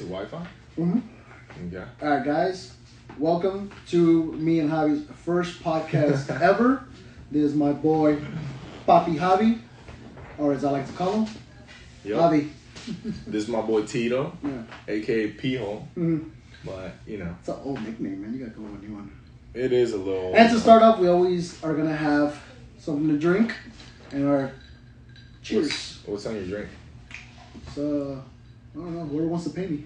Wi-Fi? Mm-hmm. Okay. All right, guys. Welcome to me and Javi's first podcast ever. This is my boy, Papi Javi, or as I like to call him, Yep. Javi. This is my boy Tito, Yeah. a.k.a. P-Hole. Mm-hmm. But, you know. It's an old nickname, man. You got to go with a new one. It is a little... And to start off, we always are going to have something to drink. And our cheers. What's on your drink? So, I don't know. Whoever wants to pay me.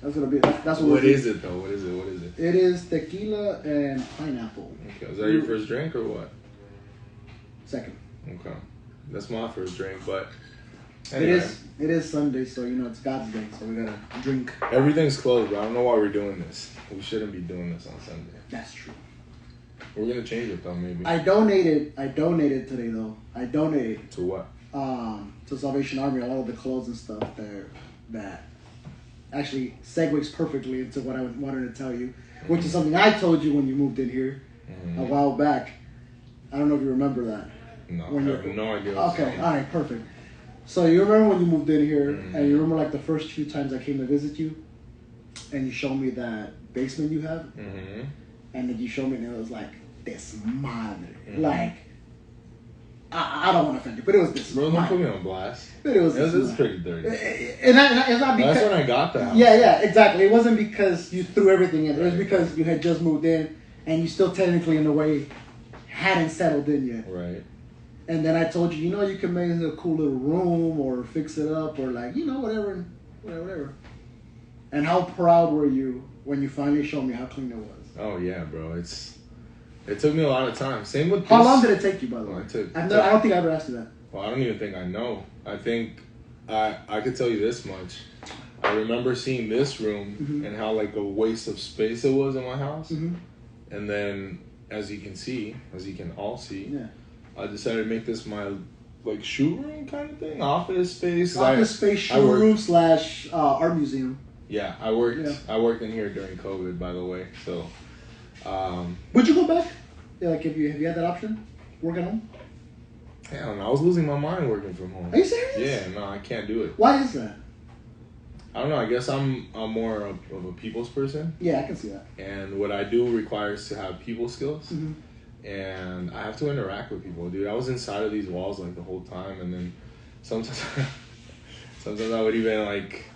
That's going to be... That's What is it, though? What is it? It is tequila and pineapple. Okay. Is that your first drink or what? Second. Okay. That's my first drink, but... Anyway. It is Sunday, so you know it's God's day, so we gotta drink. Everything's closed, but I don't know why we're doing this. We shouldn't be doing this on Sunday. That's true. We're gonna change it though, maybe. I donated today though. I donated To what? to Salvation Army a lot of the clothes and stuff that actually segues perfectly into what I wanted to tell you, which is something I told you when you moved in here a while back. I don't know if you remember that. No, I have no idea. Okay, all right, perfect. So you remember when you moved in here, and you remember like the first few times I came to visit you, and you showed me that basement you have, and then you showed me, and it was like this madre, like I don't want to offend you, but it was this. Bro, don't put me on blast. But it was. This is pretty dirty. And it's not because that's when I got the house. Yeah, exactly. It wasn't because you threw everything in. It was because you had just moved in, and you still technically, in a way, hadn't settled in yet. Right. And then I told you, you can make it a cool little room or fix it up or like, whatever. And how proud were you when you finally showed me how clean it was? Oh yeah, bro. It took me a lot of time. Same with this. How long did it take you, by the way? I don't think I ever asked you that. Well, I don't even think I know. I think I could tell you this much. I remember seeing this room and how like a waste of space it was in my house. And then, as you can all see, I decided to make this my like shoe room kind of thing, office space, shoe room / art museum. Yeah, I worked in here during COVID, by the way. So, would you go back? Yeah, like have you had that option, work at home? Hell no, I was losing my mind working from home. Are you serious? Yeah, no, I can't do it. Why is that? I don't know. I guess I'm more of a people's person. Yeah, I can see that. And what I do requires to have people skills. And I have to interact with people, dude. I was inside of these walls like the whole time, and then sometimes I would even like,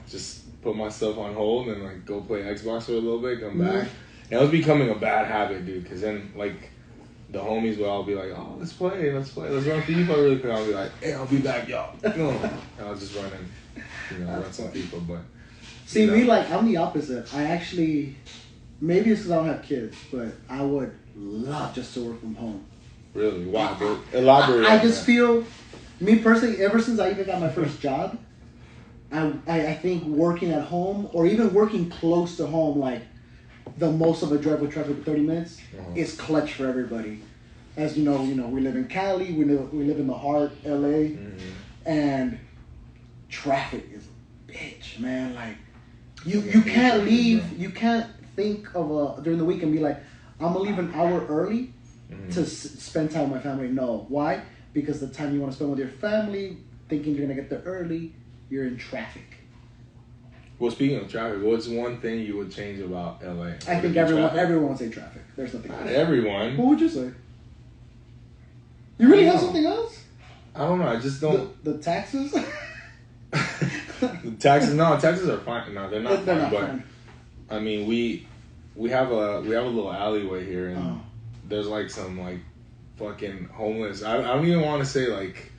just put my stuff on hold and like go play Xbox for a little bit, come back. And it was becoming a bad habit, dude. Because then like the homies would all be like, "Oh, let's play, let's run FIFA really quick." I'll be like, "Hey, I'll be back, y'all." And I'll just run and run some FIFA. But see, me like I'm the opposite. I actually, maybe it's because I don't have kids, but I would love just to work from home. Really? Why? But elaborate. I just feel, me personally, ever since I even got my first job, I think working at home or even working close to home, like the most of a drive with traffic 30 minutes, is clutch for everybody. As you know, we live in Cali, we live in the heart, LA, and traffic is a bitch, man. Like you can't leave, you can't think of during the week and be like, I'm going to leave an hour early to spend time with my family. No. Why? Because the time you want to spend with your family, thinking you're going to get there early, you're in traffic. Well, speaking of traffic, what's one thing you would change about LA? I think everyone would say traffic. There's nothing else. Not everyone. What would you say? You really have something else? I don't know. I just don't. The taxes? The taxes? No, taxes are fine. No, they're not fine. But fine. I mean, we have a little alleyway here, and there's like some like fucking homeless. I don't even want to say like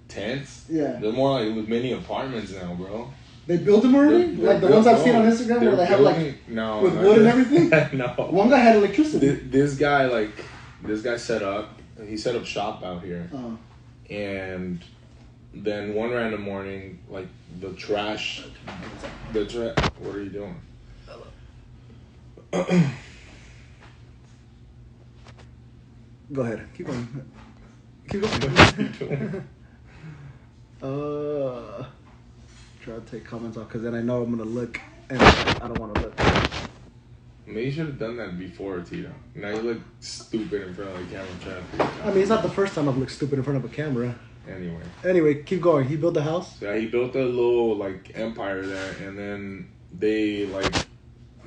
tents. Yeah, they're more like mini apartments now, bro. They built them already, like the ones I've seen on Instagram, where they have like with wood and everything. No, one guy had electricity. This guy set up. He set up shop out here, and then one random morning, like the trash. What are you doing? Go ahead. Keep going. Keep going. Try to take comments off because then I know I'm gonna look and I don't want to look. Maybe you should have done that before, Tito. Now you look stupid in front of the camera. I mean, it's not the first time I've looked stupid in front of a camera. Anyway, keep going. He built the house? So yeah, he built a little, like, empire there, and then they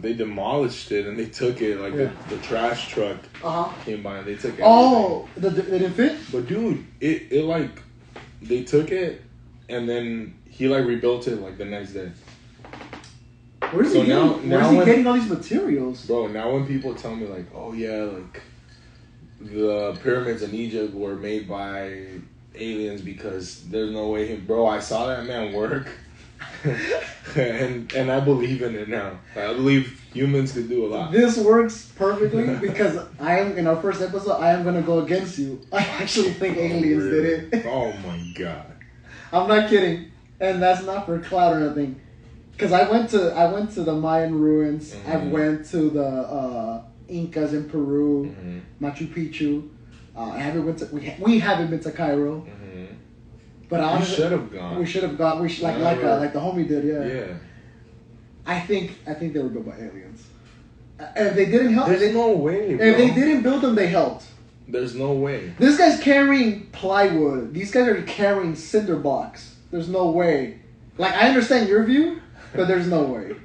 demolished it, and they took it, like, the trash truck came by, and they took everything. Oh, they didn't fit? But, dude, it like, they took it, and then he, like, rebuilt it, like, the next day. Where's he getting all these materials? Bro, now when people tell me, like, oh, yeah, like, the pyramids in Egypt were made by aliens because there's no way bro, I saw that man work. and I believe in it now. I believe humans could do a lot. This works perfectly because in our first episode, I am going to go against you. I actually think aliens did it. Oh my God. I'm not kidding. And that's not for clout or nothing. Because I went to the Mayan ruins. I went to the Incas in Peru, Machu Picchu. We haven't been to Cairo. But we should have gone. We should have gone. Like the homie did. Yeah. I think they were built by aliens. If they didn't help, there's no way. Bro. If they didn't build them, they helped. There's no way. This guy's carrying plywood. These guys are carrying cinder blocks. There's no way. Like, I understand your view, but there's no way.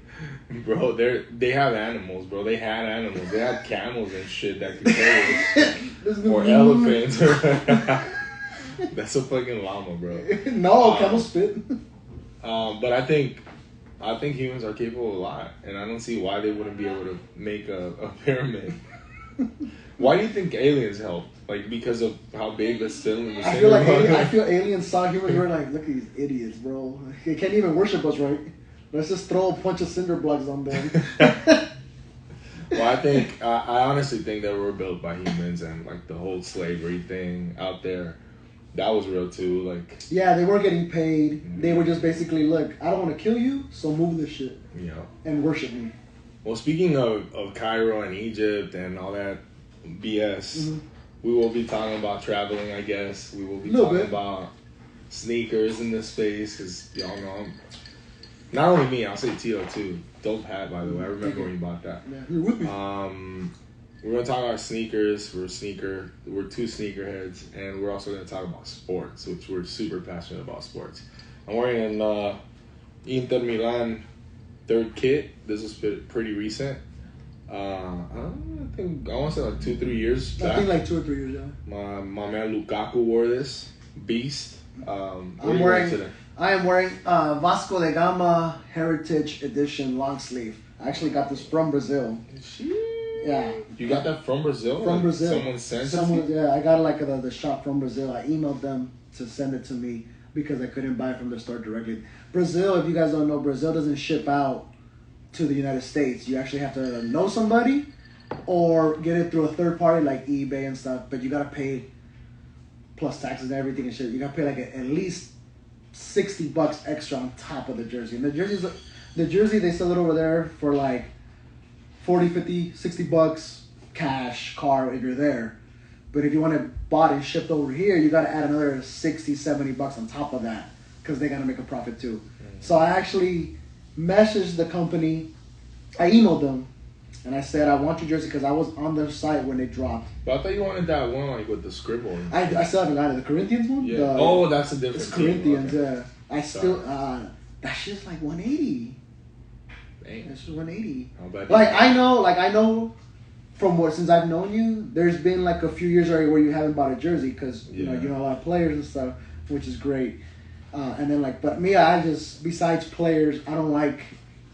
Bro, they have animals, bro. They had animals. They had camels and shit that could carry this. Or elephants. That's a fucking llama, bro. No, camels spit. But I think humans are capable of a lot, and I don't see why they wouldn't be able to make a pyramid. Why do you think aliens helped? Like, because of how big the cylinder was? I feel aliens saw humans and were like, look at these idiots, bro. They can't even worship us, right? Let's just throw a bunch of cinder blocks on them. Well, I honestly think they were built by humans, and like the whole slavery thing out there, that was real too. Like, yeah, they weren't getting paid. They were just basically, look, I don't want to kill you, so move this shit. Yeah. And worship me. Well, speaking of Cairo and Egypt and all that BS, we will be talking about traveling, I guess. We will be talking about sneakers in this space, because y'all know not only me, I'll say Tio too. Dope hat, by the way. I remember when you bought that. Yeah, you're with me. We're gonna talk about sneakers. We're two sneakerheads, and we're also gonna talk about sports, which we're super passionate about sports. I'm wearing an Inter Milan third kit. This is pretty recent. I want to say like 2-3 years back. I think like 2 or 3 years, yeah. My man Lukaku wore this beast. I am wearing Vasco da Gama Heritage Edition long sleeve. I actually got this from Brazil. Yeah. You got that from Brazil? From Brazil. Someone sent it to you? Yeah, I got like the shop from Brazil. I emailed them to send it to me because I couldn't buy it from the store directly. Brazil, if you guys don't know, Brazil doesn't ship out to the United States. You actually have to know somebody or get it through a third party like eBay and stuff. But you got to pay plus taxes and everything and shit. You got to pay like at least $60 extra on top of the jersey. And the jersey they sell it over there for like 40, 50, $60 cash car if you're there. But if you want it bought and shipped over here, you got to add another $60, $70 on top of that because they got to make a profit too. So I actually messaged the company. I emailed them and I said, I want your jersey because I was on their site when they dropped. But I thought you wanted that one like with the scribble. I still haven't got it. The Corinthians one? Yeah. That's a different It's Corinthians, team. yeah. I still, that shit's like 180. Dang. That's 180. Like I know from since I've known you, there's been like a few years already where you haven't bought a jersey because you know a lot of players and stuff, which is great. And then but me, I just besides players, I don't like.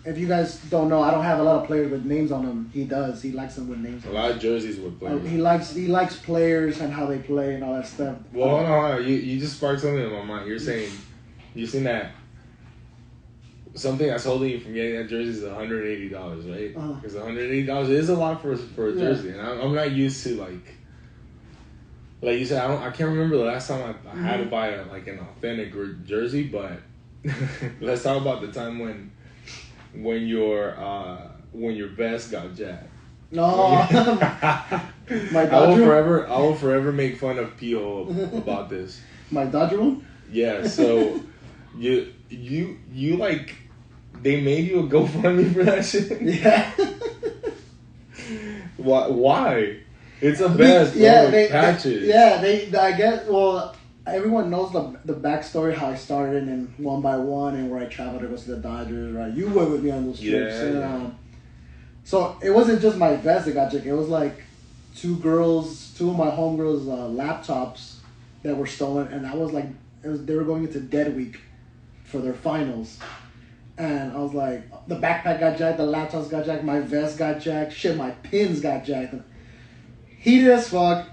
If you guys don't know, I don't have a lot of players with names on them. He does. He likes them with names. A lot of jerseys with players. He likes players and how they play and all that stuff. Well, hold on. You just sparked something in my mind. You're saying you seen that. Something that's holding you from getting that jersey is $180, right? Because $180 is a lot for a jersey, and I'm not used to like you said. I can't remember the last time I had to buy an authentic jersey, but let's talk about the time when your vest got jacked. No, my Dodger. I will forever make fun of Pio about this. My Dodger one. Yeah, so you like they made you a GoFundMe for that shit? Yeah. Why? It's a vest, bro, with patches. I guess. Well, everyone knows the backstory, how I started in one by one and where I traveled to go see the Dodgers, right? You went with me on those trips. Yeah, And, so it wasn't just my vest that got jacked. It was like two of my homegirls' laptops that were stolen. And I was like, they were going into dead week for their finals. And I was like, the backpack got jacked, the laptops got jacked, my vest got jacked, shit, my pins got jacked. Heated as fuck.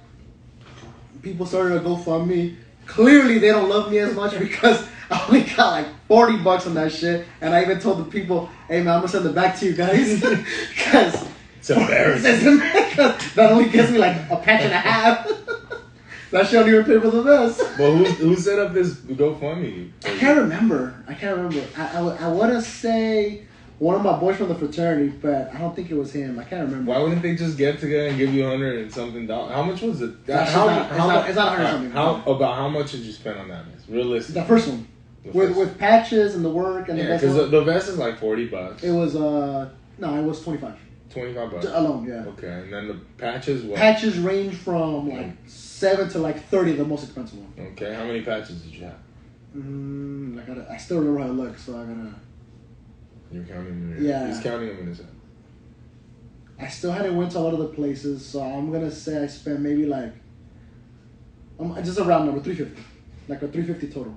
People started to go fund me. Clearly, they don't love me as much because I only got like $40 on that shit. And I even told the people, hey man, I'm gonna send it back to you guys. Because it's embarrassing. That only gives me like a patch and a half. That shit don't even pay for the vest. Well, who set up this GoFundMe? I can't remember. I want to say one of my boys from the fraternity, but I don't think it was him. I can't remember. Why wouldn't they just get together and give you $100 and something? How much was it? It's not 100 something. How much did you spend on that vest? Realistically. The first one. With patches and the work and the vest. Because the vest is like $40. It was, no, it was 25. $25 alone, yeah. Okay, and then the patches, what? Patches range from like 7 to like 30, the most expensive one. Okay, how many patches did you have? I still remember how it looked, so I gotta. You're counting them. Yeah. He's counting them in his head. I still hadn't went to a lot of the places, so I'm gonna say I spent maybe like, just a round number, $350, like a $350 total,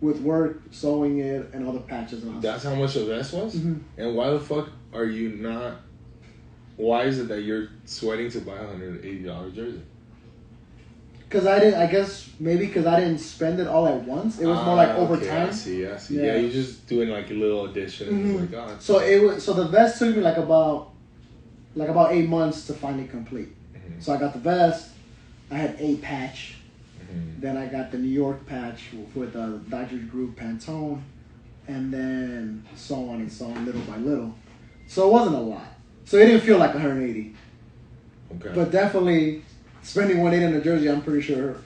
with work, sewing it, and all the patches and all. That's how much the vest was. Mm-hmm. And why the fuck are you not? Why is it that you're sweating to buy a $180 jersey? Because I didn't. I guess maybe because I didn't spend it all at once. It was more like over time. I see. Yeah, you're just doing like a little addition. Mm-hmm. Like, so the vest took me like about 8 months to finally complete. Mm-hmm. So I got the vest. I had a patch. Mm-hmm. Then I got the New York patch with the Dodgers group Pantone, and then so on and so on, little by little. So it wasn't a lot. So it didn't feel like 180. Okay. But definitely spending 180 on a jersey, I'm pretty sure.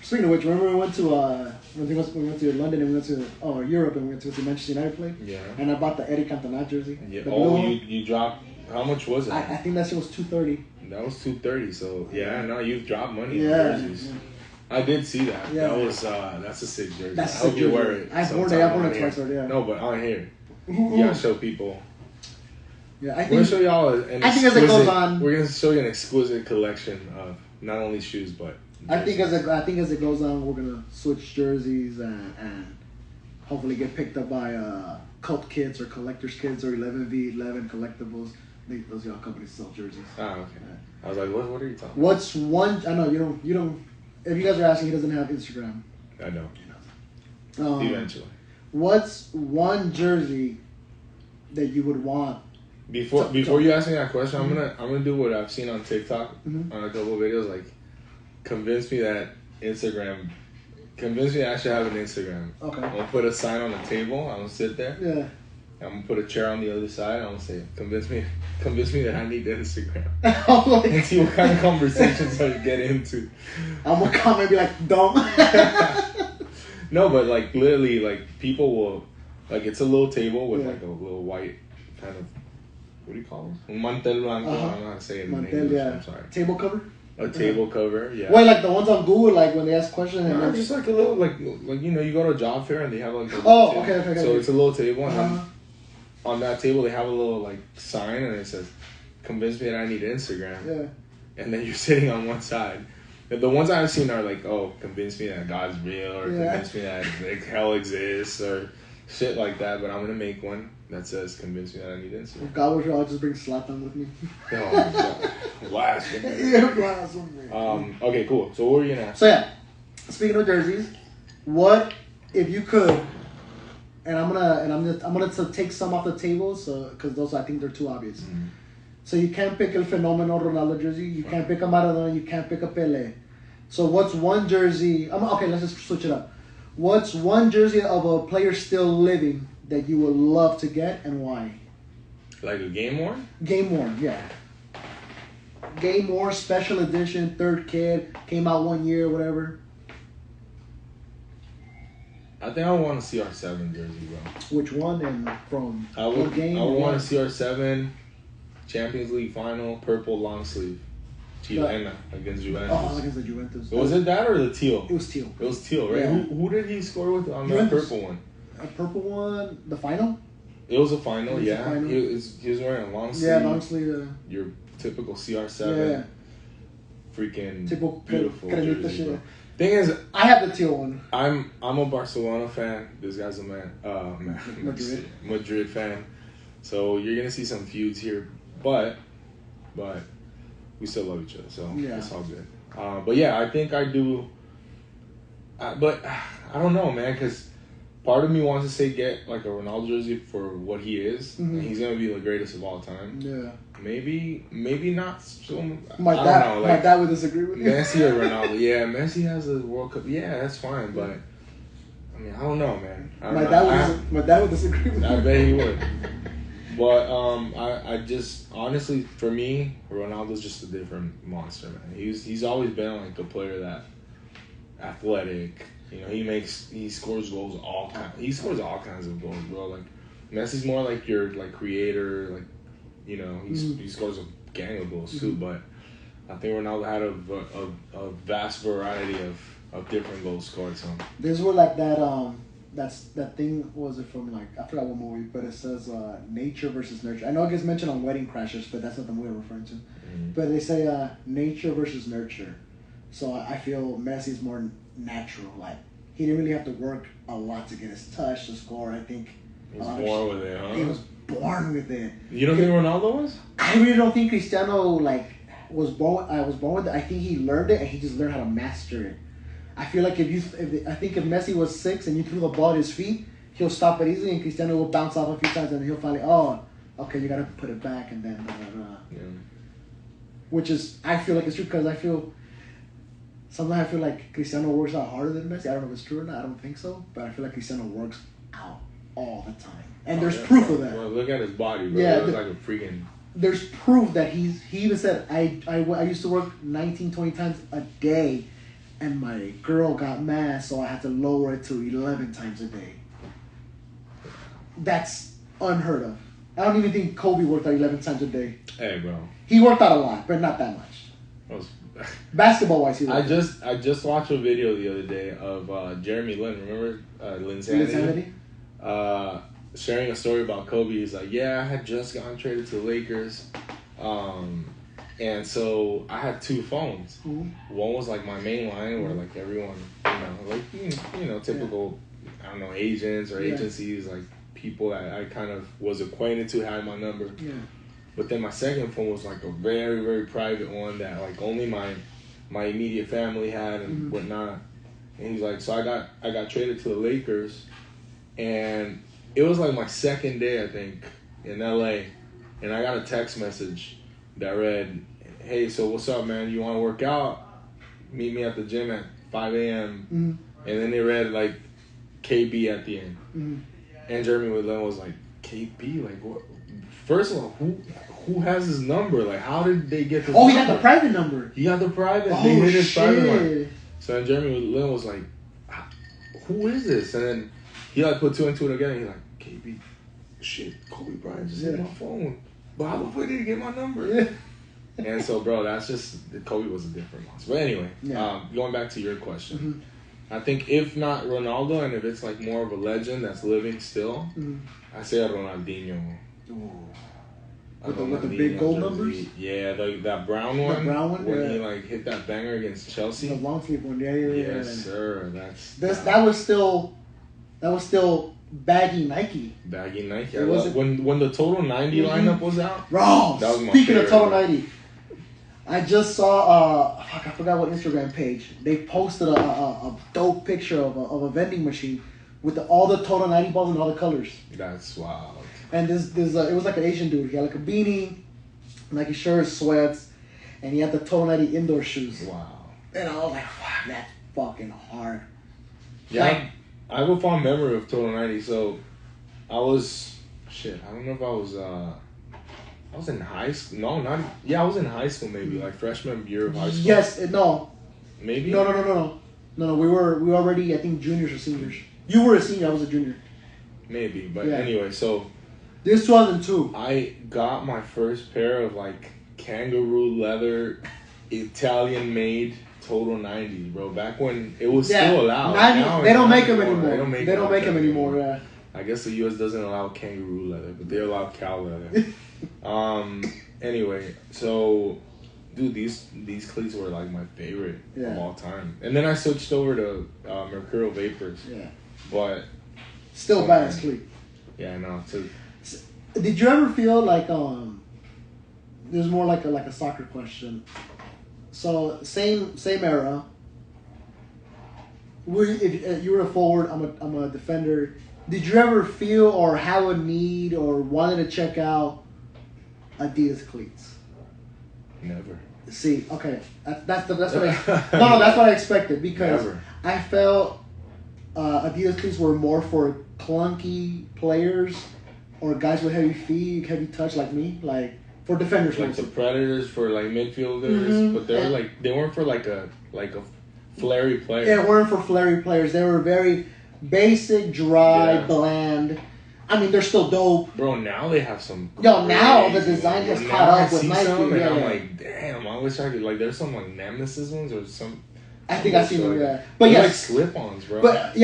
Speaking of which, remember we went to London and we went to Europe and we went to see Manchester United play? Yeah. And I bought the Eddie Cantona jersey. Yeah. You dropped. How much was it? I think that shit was $230. That was $230. So no, you've dropped money on jerseys. Yeah. I did see that. Yeah. That was that's a sick jersey. That's I hope you wear it. I've worn it twice already. Yeah. No, but on here, you gotta show people. Yeah, I think. We're gonna show y'all as it goes on, we're gonna show you an exquisite collection of not only shoes but. Jerseys. I think as it goes on, we're gonna switch jerseys and hopefully get picked up by cult kids or collectors kids or 11v11 collectibles. Those are all companies sell jerseys. Ah, okay. I was like, what are you talking? What's one? I know you don't. If you guys are asking, he doesn't have Instagram. I know. Eventually. What's one jersey that you would want? Before you ask me that question, I'm gonna do what I've seen on TikTok on a couple of videos. Like, convince me that I should have an Instagram. Okay. I'm gonna put a sign on the table. I'm gonna sit there. Yeah. I'm gonna put a chair on the other side. I'm gonna say, convince me that I need the Instagram. And see what kind of conversations I get into. I'm gonna come and be like, dumb. No, but like literally, like people will, like it's a little table with like a little white kind of, what do you call it? Un mantel blanco. I don't know how to say it in English. Yeah. I'm sorry. Table cover. A table cover, yeah. Wait, like the ones on Google, like when they ask questions. No, just like a little, like you go to a job fair and they have like. Okay. So it's a little table, and then on that table they have a little like sign, and it says, "Convince me that I need Instagram." Yeah. And then you're sitting on one side. The ones I've seen are like, "Oh, convince me that God's real," or "Convince me that like, hell exists," or shit like that. But I'm gonna make one that says, "Convince me that I need Instagram." If God was real, I'll just bring Zlatan with me. Oh my God. Blasphemy. Yeah, blasphemy. Okay, cool. So what were you gonna ask? So yeah, speaking of jerseys, what if you could? And I'm gonna take some off the table, so because those I think they're too obvious. Mm-hmm. So you can't pick El Fenomeno Ronaldo jersey. You can't pick a Maradona. You can't pick a Pele. So what's one jersey? Okay, let's just switch it up. What's one jersey of a player still living that you would love to get and why? Like a game worn? Game worn, yeah. Game worn, special edition, third kid, came out 1 year, whatever. I think I want to see CR7 jersey, bro. Which one and from what game? I would want to see CR7 Champions League final, purple long sleeve. Chilena against Juventus. Oh, against the Juventus. Was it that or the teal? It was teal. It was teal, right? Yeah. Who did he score with on the Juventus. purple one? A purple one, the final? It was a final, It was a yeah. final. He was wearing a long sleeve. Yeah, long sleeve. Your typical CR7. Yeah. Freaking Typical beautiful jersey, shit. bro. Thing is, I have the teal one. I'm a Barcelona fan. This guy's a Madrid fan. So you're gonna see some feuds here, but we still love each other, so yeah. It's all good. But yeah, I think I do. But I don't know, man, because part of me wants to say get like a Ronaldo jersey for what he is, and he's gonna be the greatest of all time. Yeah. Maybe not. So my dad would disagree with you. Messi or Ronaldo. Yeah, Messi has a World Cup. Yeah, that's fine, but I mean, I don't know, man. My dad would disagree with you. I bet he would. But I just honestly, for me, Ronaldo's just a different monster, man. He's always been like a player that athletic. You know, he scores goals He scores all kinds of goals, bro. Like Messi's more like your like creator, like you know, he scores a gang of goals too. But I think Ronaldo had a vast variety of different goals scored. So these were like that. That thing was it from like I forgot what movie, but it says nature versus nurture. I know it gets mentioned on Wedding Crashers, but that's not the movie I'm referring to. But they say nature versus nurture. So I feel Messi's more natural. Like he didn't really have to work a lot to get his touch to score. I think he was born with it, huh? He was born with it. You don't think Ronaldo was? I really don't think Cristiano was born. I was born with it. I think he learned it and he just learned how to master it. I feel like if Messi was 6 and you threw the ball at his feet, he'll stop it easily and Cristiano will bounce off a few times and he'll finally, okay, you gotta put it back and then Yeah. Which is, I feel like it's true because sometimes I feel like Cristiano works out harder than Messi. I don't know if it's true or not. I don't think so, but I feel like Cristiano works out all the time, and there's proof of that. Well, look at his body, bro. Yeah, it was like a freaking. There's proof that he even said I used to work 19, 20 times a day. And my girl got mad, so I had to lower it to 11 times a day. That's unheard of. I don't even think Kobe worked out 11 times a day. Hey, bro. He worked out a lot, but not that much. Basketball-wise, he worked I just watched a video the other day of Jeremy Lin. Remember Linsanity? Sharing a story about Kobe. He's like, yeah, I had just gotten traded to the Lakers. And so I had 2 phones. One was like my main line where like everyone, typical, I don't know, agents or agencies, like people that I kind of was acquainted to had my number. Yeah. But then my second phone was like a very, very private one that like only my immediate family had and whatnot. And he's like, so I got traded to the Lakers, and it was like my second day, I think, in LA, and I got a text message that read, hey, so what's up, man? You want to work out? Meet me at the gym at 5 a.m. And then they read, like, KB at the end. And Jeremy Lin was like, KB? Like, what? First of all, who has his number? Like, how did they get this he number? got the private number. He got the private. Oh, they hit his private line. shit. So then Jeremy Lin was like, who is this? And then he, like, put 2 and 2 together. And he's like, KB, shit, Kobe Bryant just hit my phone. But how the fuck did he get my number? Yeah. And so, bro, that's just, Kobe was a different monster. But anyway, going back to your question, I think if not Ronaldo, and if it's like more of a legend that's living still, I say a Ronaldinho. With the big gold numbers? Yeah, that brown one. The brown one? When he like hit that banger against Chelsea. The long sleeve one, yeah. Yes, sir. That was still baggy Nike. Baggy Nike. When the Total 90 lineup was out. Bro, that was my speaking favorite, of Total 90, I just saw I forgot what Instagram page. They posted a dope picture of a vending machine with all the Total 90 balls in all the colors. That's wild. And it was like an Asian dude. He had like a beanie, Nike shirt, sweats, and he had the Total 90 indoor shoes. Wow. And I was like, wow, that's fucking hard. Yeah, I have a fond memory of Total 90. So I was, I don't know if I was in high school. No, not, yeah, I was in high school maybe, like freshman year of high school. Yes, no. Maybe? No, we were already, I think, juniors or seniors. You were a senior, I was a junior. Maybe, but anyway, so. This 2002. I got my first pair of like kangaroo leather Italian-made Total 90s, bro. Back when it was still allowed. 90s, now they don't make them anymore. anymore. They don't make them anymore. Yeah. I guess the U.S. doesn't allow kangaroo leather, but they allow cow leather. Anyway, so, dude, these cleats were like my favorite of all time. And then I switched over to Mercurial Vapors. Yeah. But still badass cleat. Yeah, no. So, did you ever feel like there's more like a soccer question? So same era. If you were a forward, I'm a defender. Did you ever feel or have a need or wanted to check out Adidas cleats? Never. See, okay, that's what that's what I expected, because I felt Adidas cleats were more for clunky players or guys with heavy feet, heavy touch like me, like for defenders. Like the Predators for like midfielders, but they were they weren't for like a flary player. Yeah, they weren't for flary players. They were very basic, dry, bland. I mean, they're still dope. Bro, now they have some. Yo, now the design has caught up with Nike. I'm like, damn, I wish I could. Like, there's some like Nemesis ones or some. I think I've seen them. Yeah, but yeah, like slip-ons, bro. But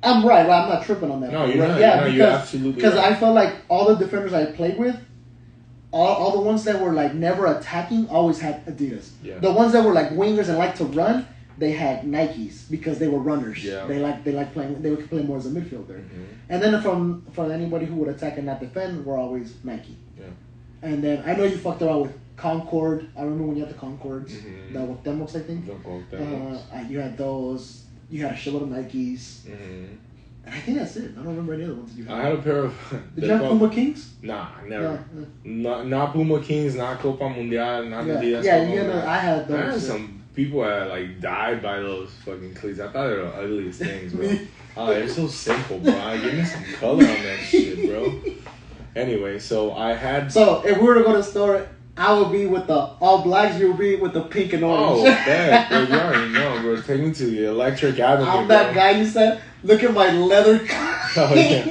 I'm right. I'm not tripping on that. No, you're not. Yeah, no, you're absolutely. Because I felt like all the defenders I played with, all the ones that were like never attacking always had Adidas. Yeah. The ones that were like wingers and like to run, they had Nikes because they were runners. Yeah. They like playing. They would play more as a midfielder. Mm-hmm. And then from anybody who would attack and not defend, were always Nike. Yeah. And then I know you fucked around with Concord. I remember when you had the Concords, the Cuauhtémocs, I think. You had those. You had a shitload of Nikes. Mm-hmm. And I think that's it. I don't remember any other ones that you had. I had a pair of. Did you have Puma Kings? Nah, never. Yeah. Not Puma Kings. Not Copa Mundial. Not Adidas. Yeah, I had those. I had some people that like died by those fucking cleats. I thought they were the ugliest things, bro. They're so simple, bro. Give me some color on that shit, bro. Anyway, so I had. So if we were to go to the store, I would be with the all blacks. You would be with the pink and orange. Oh, bet. Bro, you already know, bro. Take me to the Electric Avenue. I'm that guy you said. Look at my leather. Oh yeah.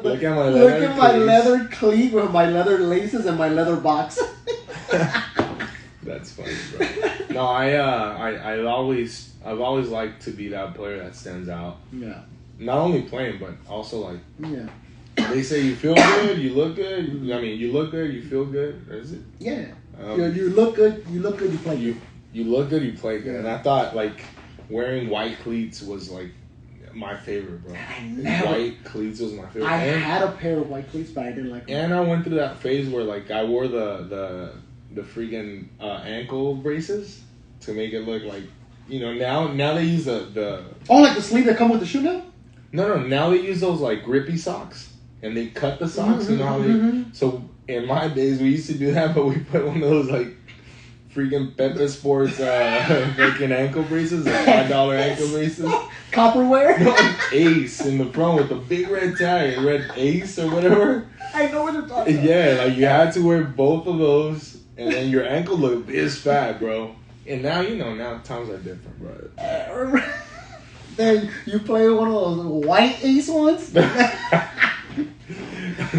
Look at my leather cleat with my leather laces and my leather box. That's funny, bro. No, I've always liked to be that player that stands out. Yeah. Not only playing, but also like. Yeah. They say you feel good, you look good. I mean, you look good, you feel good. Or is it? Yeah. You look good, you play good. You look good, you play good. And I thought like wearing white cleats was like my favorite, bro. White cleats was my favorite. I had a pair of white cleats, but I didn't like them. And I went through that phase where like I wore the freaking ankle braces to make it look like, you know, now they use the like the sleeve that come with the shoe now? No, now they use those like grippy socks and they cut the socks. Mm-hmm, you know how they so in my days we used to do that, but we put one of those like freaking Pepe Sports freaking ankle braces, like $5 ankle braces. Copperware? No, Ace in the front with the big red tag, red Ace or whatever. I know what you're talking about. Yeah, like you had to wear both of those, and then your ankle looked this fat, bro. And now, you know, now times are different, bro. Then you play one of those white Ace ones?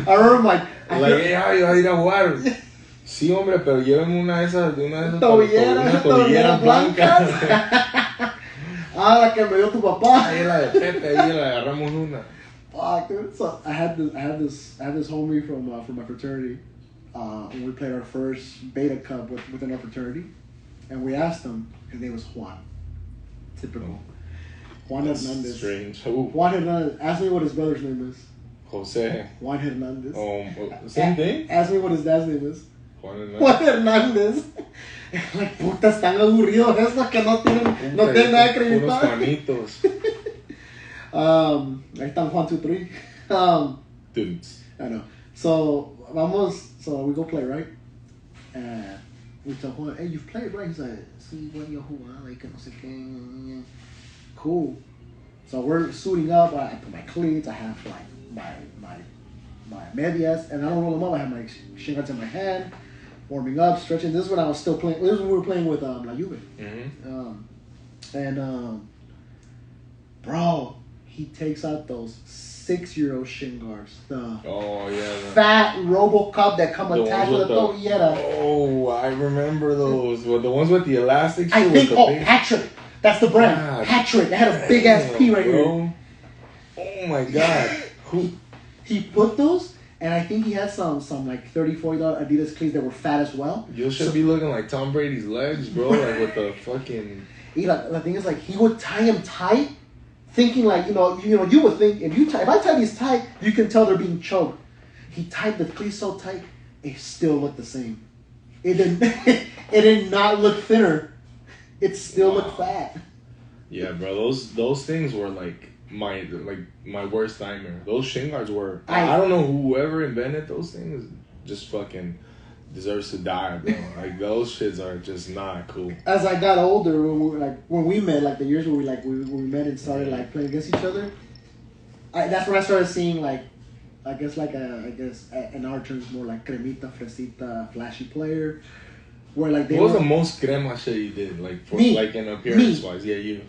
I remember my... hey, how you ir a jugar? Sí, hombre, pero llévenme una de esas tobilleras blancas. La que me dio tu papá. Ahí la de Pepe, ahí la agarramos una. Fuck, dude. So I had this homie from my fraternity. When we played our first beta cup within our fraternity, and we asked him. His name was Juan. Typical. Juan Hernandez. Strange. Juan Hernandez. Ask me what his brother's name is. Jose. Juan Hernandez. Same thing? Ask me what his dad's name is. Juan Hernandez. Like, puta, están aburridos estos que no tienen nada que acreditar. Unos Juanitos. Ahí están 1, 2, 3. Dudes. I know. So we go play, right? We tell Juan, hey, you've played, right? He's like, sí, bueno, yo jugaba, que no sé qué. Cool. So we're suiting up. I put my cleats. I have like my medias, and I don't roll them up. I have my shin guards in my hand, warming up, stretching. This is when I was still playing. This is when we were playing with La Juve. Mm-hmm. Bro, he takes out those 6-year-old shin guards. Oh yeah. Fat RoboCop that come attached with a throw. Yeah. Oh, I remember those. Well, the ones with the elastic. I think. Hat-Trick. That's the brand. Hat-Trick. They had a big ass P right here. Oh my god. Who? He put those. And I think he had some like $30, $40 Adidas cleats that were fat as well. You should be looking like Tom Brady's legs, bro. Like with the fucking. The thing is, like, he would tie him tight, thinking like you would think if I tie these tight, you can tell they're being choked. He tied the cleats so tight, it still looked the same. It didn't. It did not look thinner. It still looked fat. Yeah, bro. Those things were like my worst nightmare. Those shin guards were. I don't know whoever invented those things just fucking deserves to die, bro. Like those shits are just not cool. As I got older, when we met, like the years where we met and started like playing against each other, that's when I started seeing like in our terms more like cremita, fresita, flashy player. Where like what was the most crema shit you did like in appearance wise? Yeah, you.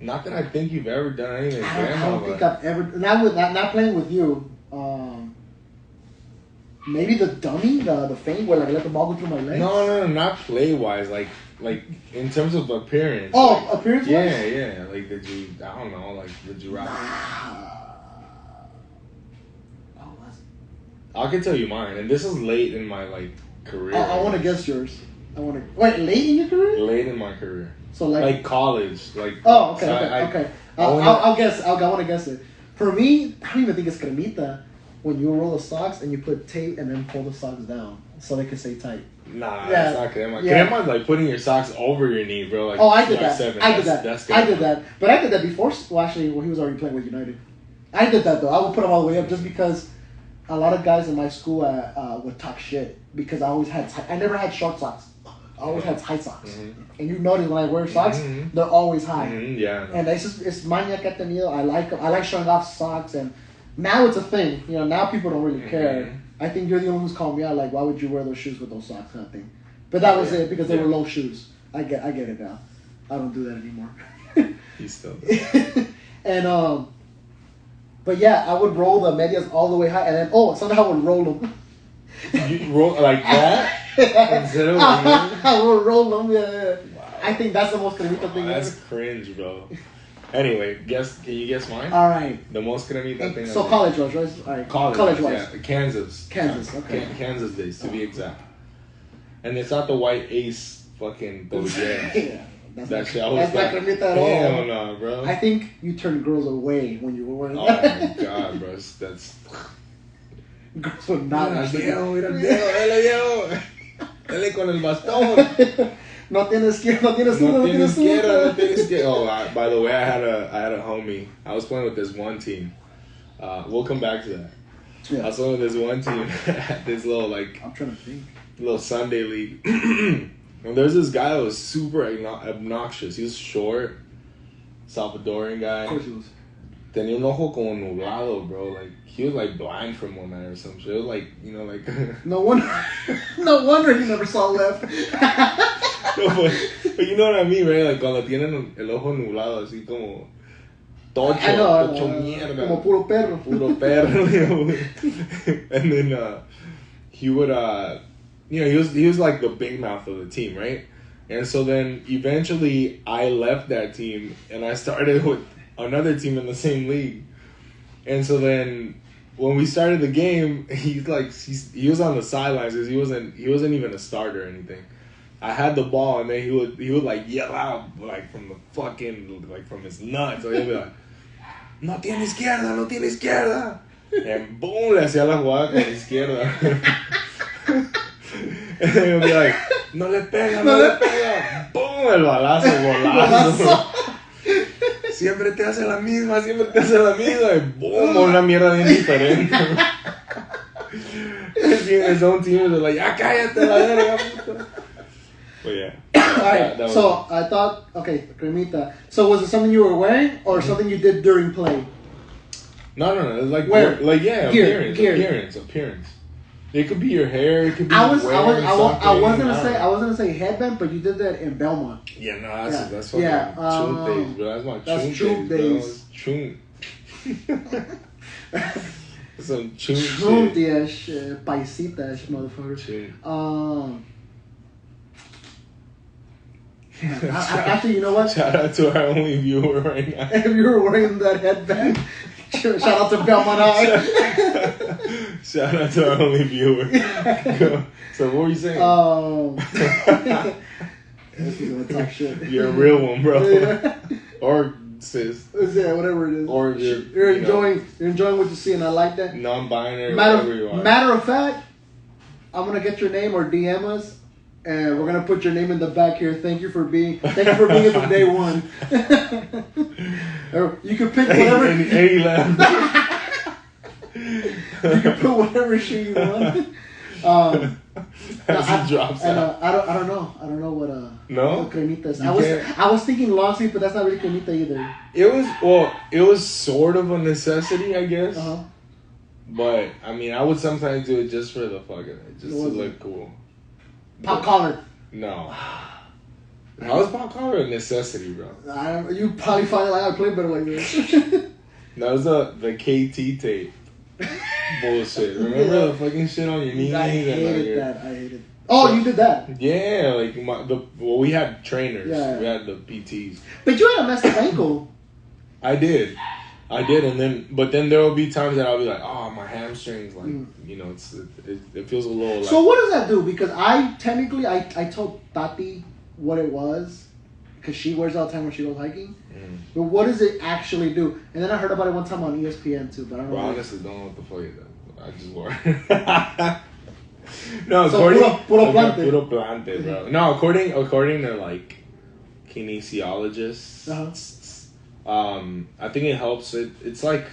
Not that I think you've ever done anything. I don't think I've ever not playing with you. Maybe the dummy, the feint where like I let the ball go through my legs. No, not play wise. Like in terms of appearance. Oh, like, appearance wise. Yeah. Like did you? I don't know. Like did you rock? I can tell you mine, and this is late in my like career. I want to guess yours. Wait, late in your career? Late in my career. So like college, like. Oh, okay, okay. I'll guess. I want to guess it. For me, I don't even think it's cremita. When you roll the socks and you put tape and then pull the socks down so they can stay tight. Nah, that's not crema. Yeah. Crema's like putting your socks over your knee, bro. Like, I did that. I did that. That's I did that. But I did that before. Well, actually, when he was already playing with United. I did that though. I would put them all the way up just because a lot of guys in my school would talk shit because I never had short socks. I always had high socks. Mm-hmm. And you notice when I wear socks, they're always high. Mm-hmm. Yeah. And it's mania que he tenido. I like them. I like showing off socks, and now it's a thing. You know, now people don't really care. I think you're the only one who's calling me out, like, why would you wear those shoes with those socks, kind of thing. But that was it, because they were low shoes. I get it now. I don't do that anymore. You still do. And, but yeah, I would roll the medias all the way high, and then, somehow I would roll them. You roll like that? Instead of I would roll them, yeah. Wow. I think that's the most cremita thing ever. That's cringe, bro. Anyway, can you guess mine? All right. The most cremita thing. So college was, right? All right. College was. Yeah, Kansas, okay. Kansas days, to be exact. And it's not the white ace fucking yeah. That's not cremita at all. Hell no, bro. I think you turned girls away when you were wearing that. Oh my god, bro. That's... Girls would not. Mira el viejo. Dale con el bastón. No tienes izquierda. Oh, by the way, I had a homie. I was playing with this one team. We'll come back to that. Yeah. I was playing with this one team at this little I'm trying to think. Little Sunday league. And there's this guy that was super obnoxious. He was short, Salvadorian guy. Of course he was. Tenía un ojo como nublado, bro. Like he was like blind from one eye or some shit. It was like No wonder he never saw left. No, but you know what I mean, right? Like cuando tienen el ojo nublado, así como tocho mierda. Como puro perro. Puro perro, And then he would he was like the big mouth of the team, right? And so then eventually I left that team and I started with another team in the same league. And so then when we started the game, he was on the sidelines because he wasn't even a starter or anything. I had the ball and then he would like yell out like from the fucking like from his nuts. So he'd be like, no tiene izquierda. And boom, le hacía la jugada con la izquierda. And then he'll be like, no le pega. Boom, el balazo. Siempre te hace la misma. Y boom, una mierda bien diferente. His own team is like, ya cállate la verga, puta. But yeah. Alright, so I thought, okay, cremita. So was it something you were wearing or something you did during play? No. It's like where? Like yeah, appearance. It could be your hair. It could be. I was gonna say headband, but you did that in Belmont. Yeah, no, that's fucking troop days, bro. That's my troop days. Troop. Some chun shit. Paisita motherfucker. Actually, you know what? Shout out to our only viewer right now. If you were wearing that headband, shout out to Belmont High. Shout out to our only viewer. So what were you saying? This is gonna talk shit. You're a real one, bro. Yeah. Or sis. Yeah, whatever it is. Or you're enjoying what you see, and I like that. Non-binary, whatever you are. Matter of fact, I'm gonna get your name or DM us. And we're gonna put your name in the back here. Thank you for being here from day one. You can pick whatever. Any laugh. You can put whatever shoe you want. As he drops out. I don't know what no? What cremita is. I was thinking long sleeve, but that's not really cremita either. It was sort of a necessity, I guess. Uh-huh. But I mean, I would sometimes do it just for the fucking, just to look cool. Pop collar. No. How is pop collar a necessity, bro? You probably find it like I play better like this. That was the KT tape. Bullshit. Remember the fucking shit on your knees? I hated that. Oh, you did that? Yeah, like we had trainers. Yeah. We had the PTs. But you had a messed up ankle. I did, but then there will be times that I'll be like, oh, my hamstrings, like, you know, it feels a little like... So what does that do? Because I told Tati what it was, because she wears it all the time when she goes hiking. But what does it actually do? And then I heard about it one time on ESPN too, but I don't know. I honestly don't know what the fuck it does. I just wore it. No, so puro plante, bro. No, according to like kinesiologists, I think it helps. It's like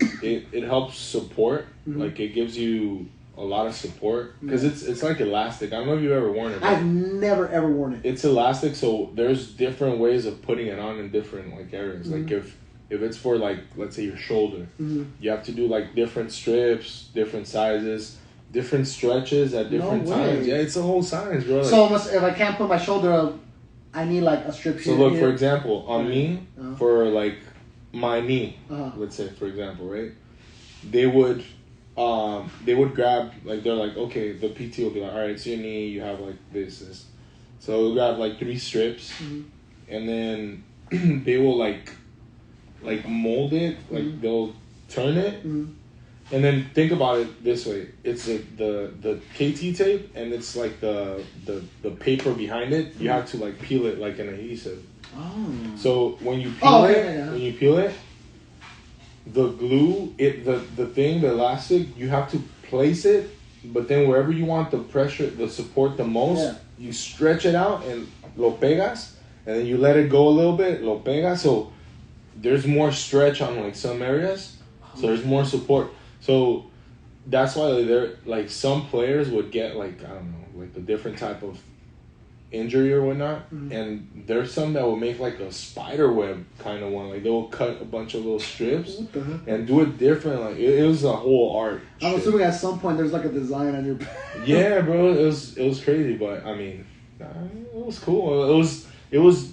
it helps support. Like it gives you a lot of support because it's like elastic. I don't know if you've ever worn it. I've never ever worn it. It's elastic, so there's different ways of putting it on in different like areas. Like if it's for like, let's say your shoulder, you have to do like different strips, different sizes, different stretches at different times. Yeah, it's a whole science, bro. Like, so if I can't put my shoulder up, I need like a strip here. So look, for example, on me, for like my knee, let's say for example, right? They would grab, like, they're like, okay, the PT will be like, all right, it's your knee, you have like this. So they'll grab like 3 strips, and then they will like mold it, like they'll turn it, and then think about it this way: it's like the KT tape, and it's like the paper behind it. You have to like peel it like an adhesive. Oh. So when you peel it, the glue, the elastic, you have to place it, but then wherever you want the pressure, the support the most, you stretch it out and lo pegas, and then you let it go a little bit, lo pegas, so there's more stretch on like some areas, so there's more support. So that's why they're like, some players would get like, I don't know, like a different type of injury or whatnot, and there's some that will make like a spider web kind of one, like they will cut a bunch of little strips and do it different. Like it was a whole art. I'm assuming at some point there's like a design on your yeah, bro, it was crazy, but I mean, it was cool. It was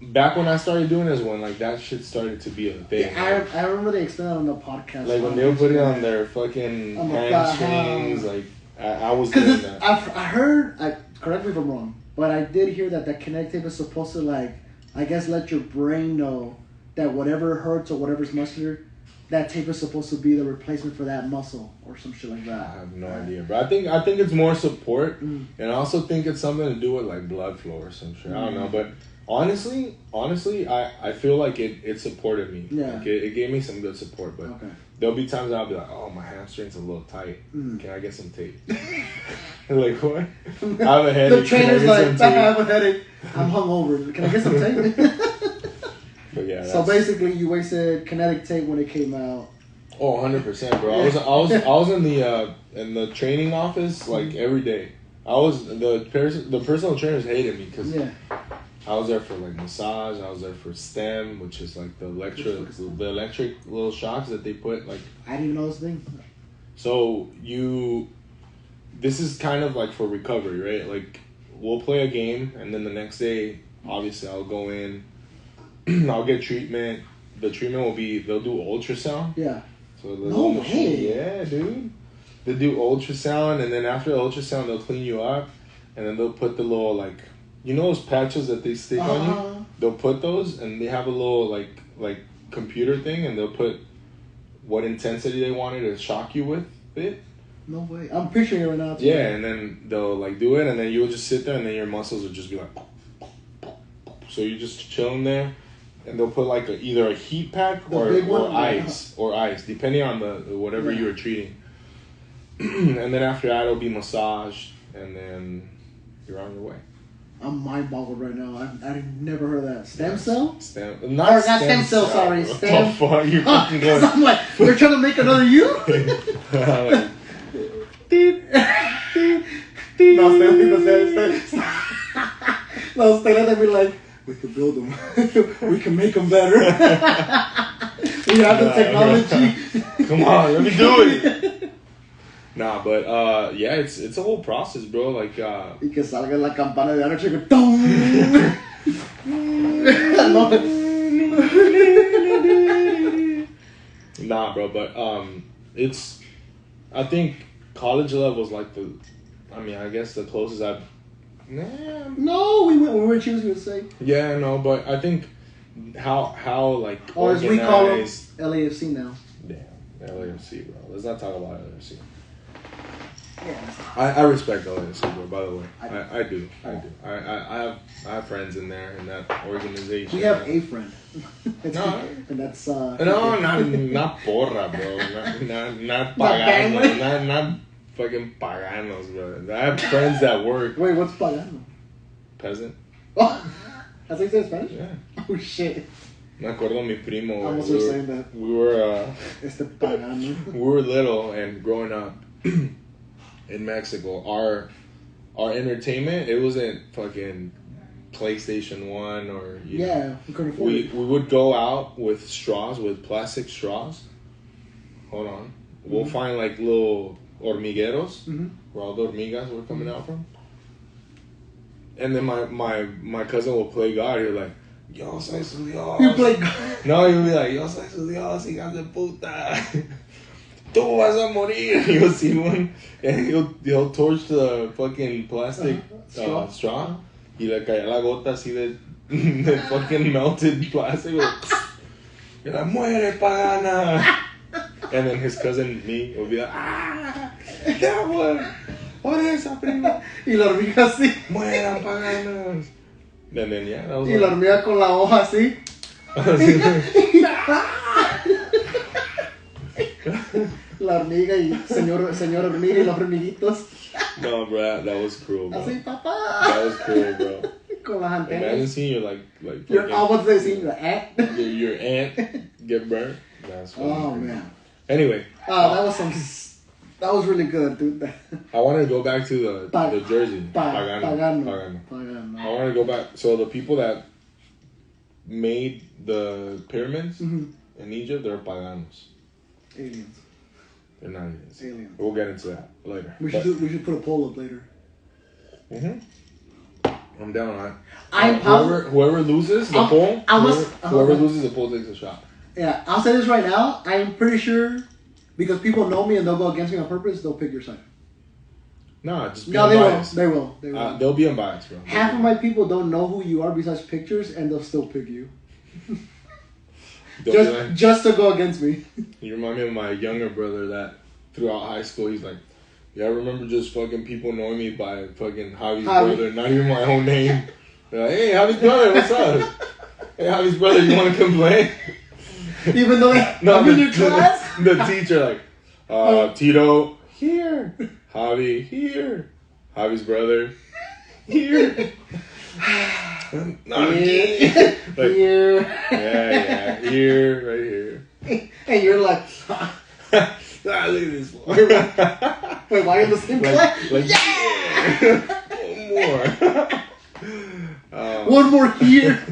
back when I started doing this, when like that shit started to be a thing. Yeah, I remember they explained it on the podcast, like when they were putting on their fucking hamstrings, like I was doing that. I heard, correct me if I'm wrong, but I did hear that connect tape is supposed to, like, I guess, let your brain know that whatever hurts or whatever's muscular, that tape is supposed to be the replacement for that muscle or some shit like that. I have no idea, but I think it's more support, and I also think it's something to do with like blood flow or some shit. I don't know, but honestly, I feel like it supported me. Yeah, like it gave me some good support, but there'll be times I'll be like, oh, my hamstring's a little tight. Can I get some tape? Like, what? I have a headache. The trainer's like, I have a headache. I'm hungover. Can I get some tape? But yeah. So basically, you wasted kinetic tape when it came out. Oh, 100%, bro. I was in the training office like every day. The personal trainers hated me because I was there for like massage. I was there for STEM, which is like the electric little shocks that they put. Like, I didn't even know this thing. So this is kind of like for recovery, right? Like, we'll play a game, and then the next day, obviously, I'll go in, I'll get treatment. The treatment will be, they'll do ultrasound. Yeah. So the No little machine, way. yeah, dude. They do ultrasound, and then after the ultrasound, they'll clean you up, and then they'll put the little like, you know those patches that they stick on you. They'll put those, and they have a little like computer thing, and they'll put what intensity they wanted to shock you with it. No way. I'm picturing it right now. Yeah, and then they'll like do it, and then you'll just sit there, and then your muscles will just be like. So you're just chilling there, and they'll put like either a heat pack or ice, depending on the whatever you were treating. And then after that, it'll be massaged, and then you're on your way. I'm mind boggled right now. I've never heard of that. Stem cell? Not stem cell. Sorry, stem. What the fuck? You're fucking going. I'm like, they're trying to make another you. Like, No, Stella, they'd be like, we could build them. We can make them better. We have the technology. Come on, let me do it. Nah, but yeah, it's a whole process, bro. Like Y que salga la campana de anoche que ¡tum! Nah, bro, but it's, I think college level is like I guess the closest I've. No, we were choosing to say. Yeah, no, but I think how like or as we call them, LAFC now. Damn, LAFC, bro. Let's not talk about LAFC. Yeah. I respect LAFC, bro. By the way, I do. I have friends in there in that organization. We have a friend. No, and that's no, not porra, bro. Not pagano, not fucking paganos, bro. I have friends that work. Wait, what's pagano? Peasant. Oh, that's like saying Spanish? Yeah. Oh shit. Me acuerdo mi primo. I was saying that. We were pagano. We were little and growing up in Mexico. Our entertainment, it wasn't fucking PlayStation 1 or we couldn't afford it. We would go out with straws, with plastic straws. Hold on. We'll find like little hormigueros where all the hormigas were coming out from. And then my cousin will play God. He'll like, yo soy su Dios. You play God? No, he'll be like, yo soy su Dios, hijas de puta. Tú vas a morir. You'll see one, and he'll torch the fucking plastic straw. Y le caía la gota así de fucking melted plastic. Y la muere pagana. And then his cousin, me, will be like, that one. What is esa prima? Y la hormiga así. Mueran paganas. And then, yeah, that was y la hormiga con la hoja así. La hormiga y señor hormiga y los hormiguitos. No, bro, that was cruel, bro. Así, papá. That was cruel, bro. Con las antenas. Imagine seeing your like your almost they seeing your ant. your ant get burnt. That's funny. Oh man. Anyway. That was really good, dude. I want to go back to the jersey. Pagano. I want to go back. So the people that made the pyramids in Egypt, they're paganos. Aliens. They're not aliens. We'll get into that later. We should put a poll up later. I'm down on that. Whoever loses the poll, whoever loses the poll takes a shot. Yeah, I'll say this right now. I'm pretty sure because people know me and they'll go against me on purpose, they'll pick your side. Nah, just be unbiased. They will. They'll be unbiased, bro. Half of my people don't know who you are besides pictures, and they'll still pick you. just to go against me. You remind me of my younger brother that throughout high school, he's like, yeah, I remember just fucking people knowing me by fucking Javi's brother, not even my own name. They're like, hey, Javi's brother, what's up? Hey, Javi's brother, you want to come play? Even though I'm in your class? The teacher like, Tito, here. Javi, here. Javi's brother, here. Here. Like, here. Yeah, here, right here. And you're like, look at this one. Wait, why are you in the same class? Like, yeah! One more here.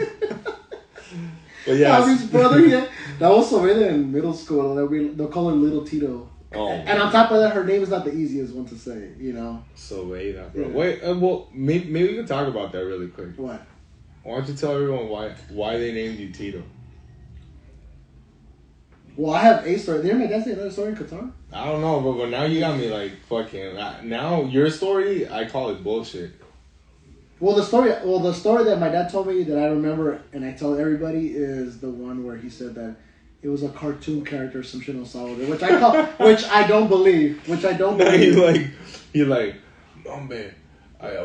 But yeah, Javi's brother, yeah. That was Soraya in middle school. They'll call her Little Tito. Oh, and on top of that, her name is not the easiest one to say, you know? Soraya, bro. Yeah. Wait, well, maybe we can talk about that really quick. What? Why don't you tell everyone why they named you Tito? Well, I have a story. Didn't my dad say another story in Qatar? I don't know, but now you got me like fucking. Now your story, I call it bullshit. Well, the story that my dad told me that I remember and I tell everybody is the one where he said that it was a cartoon character, some shit on Salvador, which I don't believe. He like, hombre, hay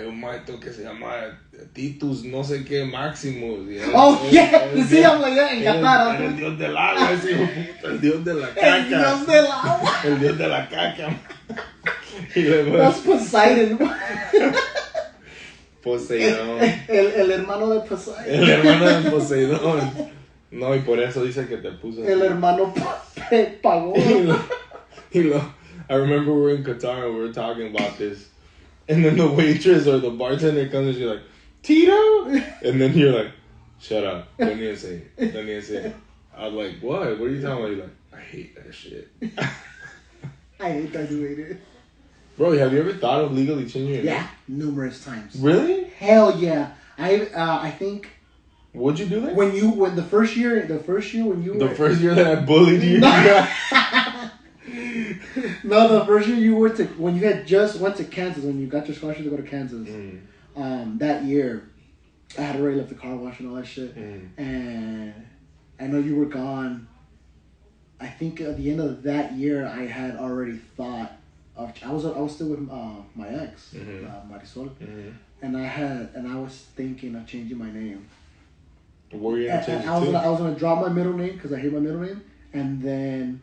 un maestro que se llama Titus, no sé qué, Maximus. Sí, I'm like that en Qatar. El dios del agua, ese hijo puta, el dios de la caca. El dios del agua. El dios de la caca. Y luego, that's Poseidon. Poseidón. El hermano de Poseidon. El hermano de Poseidón. No, y por eso dice que te puso. El hermano pagó. I remember we were in Qatar and we were talking about this. And then the waitress or the bartender comes and she's like, Tito? And then you're like, shut up. Don't even say it. I was like, what? What are you talking about? You're like, I hate that shit. I hate that you ate it. Bro, have you ever thought of legally changing your name? Yeah, numerous times. Really? Hell yeah. I think. What'd you do that? When the first year when you were. The first year that I bullied you? No, the first year when you had just went to Kansas, when you got your scholarship to go to Kansas, that year, I had already left the car wash and all that shit, and I know you were gone. I think at the end of that year, I had already thought of. I was still with my ex, Marisol, and I was thinking of changing my name. What were you gonna change it to? I was gonna drop my middle name because I hate my middle name, and then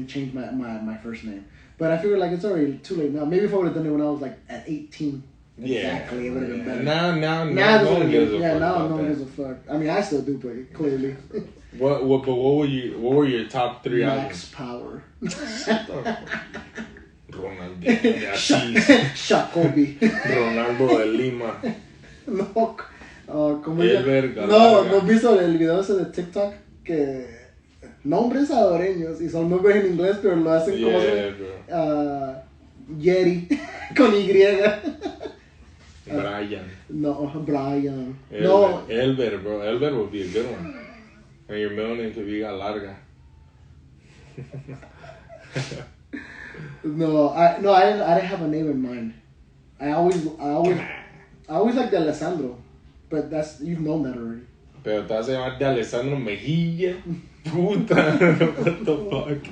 change my first name. But I figured like it's already too late now. Maybe if I would have done it when I was like at 18, exactly, it would have been better. Now no one gives a fuck. Now no one gives a fuck. I mean, I still do, but clearly. What were your top 3 albums? Max Power. Ronaldinho de Asís. Shakobi. Ronaldo de Lima. No. ¿Cómo El verga. No has visto el video ese de TikTok que nombres salvadoreños y son nombres en inglés pero lo hacen como Yeri con Y. Brian. No, Brian. Elber, bro. Elber would be a good one. And your middle name could be Larga. No, I didn't have a name in mind. I always liked Alessandro. But you've known that already. Pero te vas a llamar de Alessandro Mejilla. Puta. What the fuck?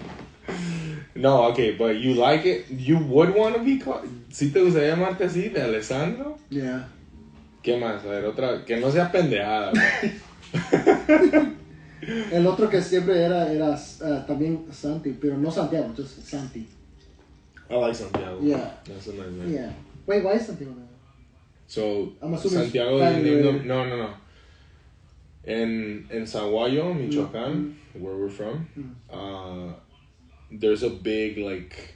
No, okay, but you like it? You would want to be called? ¿Sí te gustaría llamarte así, de Alessandro? Yeah. ¿Qué más? A ver, otra. Que no sea pendejada, El otro que siempre era también Santi, pero no Santiago, just Santi. I like Santiago. Yeah. That's a nice name. Yeah. Wait, why is Santiago there? So, I'm assuming Santiago no. In Zaguayo, Michoacán, where we're from, there's a big, like,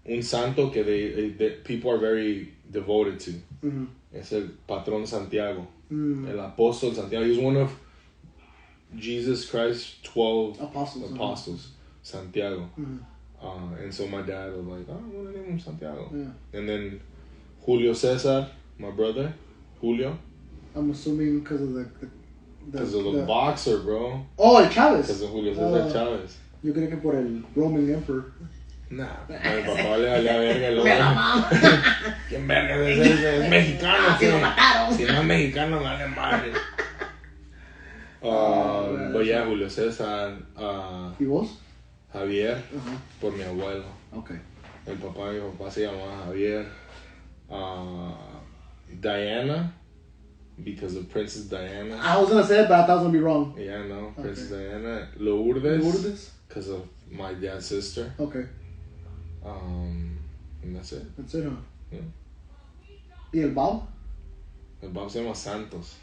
un santo que they people are very devoted to. Es el patrón Santiago. El apóstol Santiago. He was one of Jesus Christ's 12 apostles. Santiago. And so my dad was like, I'm going to name him Santiago. Yeah. And then Julio Cesar, my brother, Julio. I'm assuming because of the boxer, bro. Oh, el Chávez. Because of Julio Cesar Chávez. Yo creo que por el Roman Emperor. Nah, mi papá le valía verga. ¿Quién verga es ese? Es mexicano. Si lo mataron. Si no es mexicano, vale madre. But yeah, Julio César. ¿Y vos? Javier, por mi abuelo. Okay. El papá de mi papá se llamaba Javier. Diana, because of Princess Diana. I was gonna say it, but I thought I was gonna be wrong. Yeah, no, Princess Diana. Lourdes. Because of my dad's sister. Okay. And that's it. That's it, huh? Yeah. ¿Y el Bob? El Bob se llama Santos.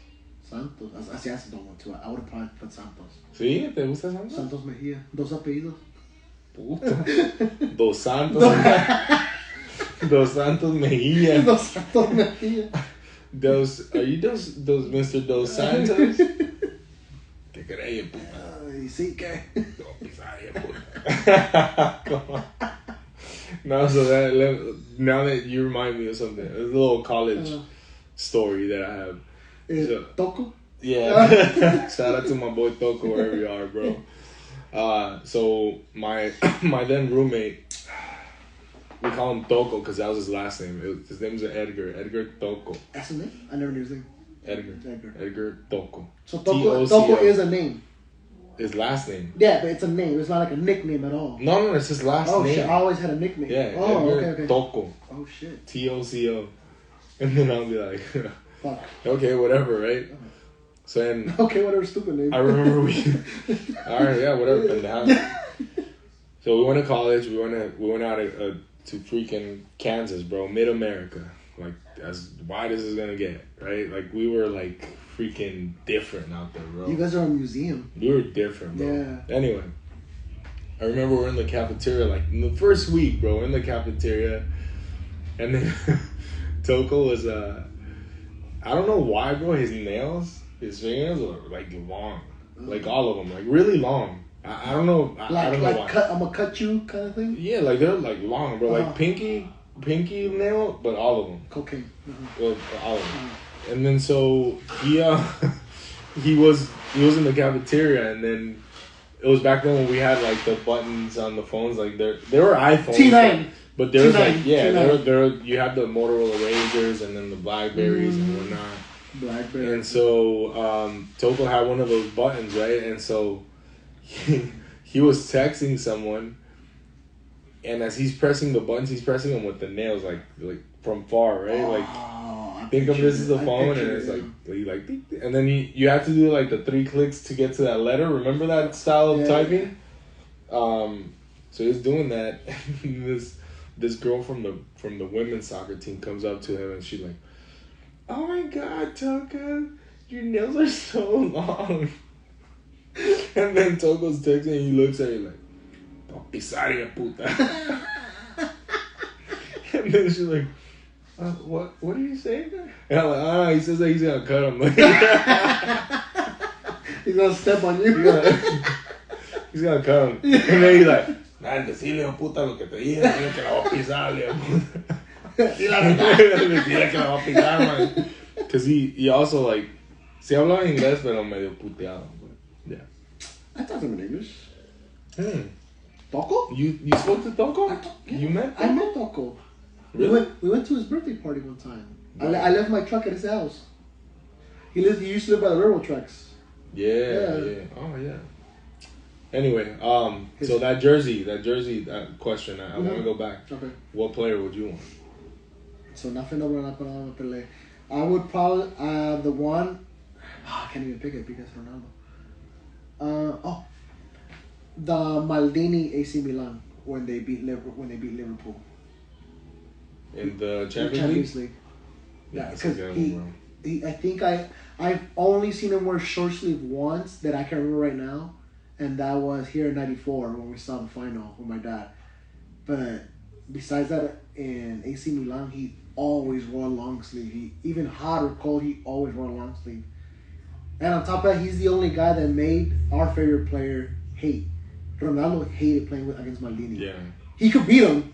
Santos. Así hace don't want to. I would have probably put Santos. ¿Sí? ¿Te gusta Santos? Santos Mejía. 2 apellidos. Puta. Dos Santos. Dos Santos Mejía. Dos Santos Mejía. Are you those Mr. Dos Santos? ¿Qué crees, puta? ¿Y sí qué? No, pisaya, puta. Come on. No, so now that you remind me of something, it's a little college story that I have. Toco? Yeah. Shout out to my boy Toco, wherever you are, bro. So my my then roommate, we call him Toko because that was his last name. His name is Edgar Toko. That's his name? I never knew his name. Edgar Toko. So Toko is a name. His last name. Yeah, but it's a name. It's not like a nickname at all. No, it's his last name. Oh shit! I always had a nickname. Yeah. Oh, Edgar okay. Toko. Oh shit. Toco. And then I'll be like, fuck. Okay, whatever, right? So then. Okay, whatever, stupid name. I remember we. All right, yeah, whatever. So we went to college. We went out to freaking Kansas, bro, mid-America, like as wide as it's gonna get, right? Like we were like freaking different out there, bro. You guys are a museum. We were different, bro. Yeah. Anyway, I remember we're in the cafeteria, like in the first week, bro. We're in the cafeteria, and then Toko was I don't know why, bro. His fingernails were like long, like all of them, like really long. I don't know. I don't know why. I'm gonna cut you kind of thing. Yeah, like they're like long, bro. Like pinky nail, but all of them. Cocaine. Well, all of them. And then so he he was in the cafeteria, and then it was back then when we had like the buttons on the phones, like there were iPhones. T9. But there was like T9. there you had the Motorola Razors and then the Blackberries and whatnot. Blackberry. And so Toko had one of those buttons, right? And so he was texting someone, and as he's pressing the buttons, he's pressing them with the nails, like from far, right? Like think of this as a phone, and it's like and then you have to do like the 3 clicks to get to that letter. Remember that style of typing? So he's doing that, and this girl from the women's soccer team comes up to him, and she's like, "Oh my God, Toko, your nails are so long." And then Toko's texting, and he looks at her like, "Don't pisar, puta." And then she's like, what did he say? And I'm like, he says that he's gonna cut him. He's gonna step on you. He's gonna cut him. And then he's like, decirle, puta, lo que te dije, dile que la voy a pisar, dile que la voy a pisar, man. Because he also like, sí hablaba inglés, pero medio puteado. Yeah. I talked to him in English. Toko? You spoke to Toko? Yeah. You met Toko? I met Toko. Really? We went to his birthday party one time. I left my truck at his house. He used to live by the railroad tracks. Yeah. Oh yeah. Anyway, so that jersey question, I want to go back. Okay. What player would you want? So nothing over Pelé. I would probably the one. I can't even pick it because Ronaldo. The Maldini AC Milan when they beat Liverpool. In the Champions League? Yeah, because I think I've only seen him wear short sleeve once that I can remember right now, and that was here in '94 when we saw the final with my dad. But besides that, in AC Milan, he always wore a long sleeve. He even hot or cold, he always wore a long sleeve. And on top of that, he's the only guy that made our favorite player hate. Ronaldo hated playing against Maldini. Yeah, he could beat him.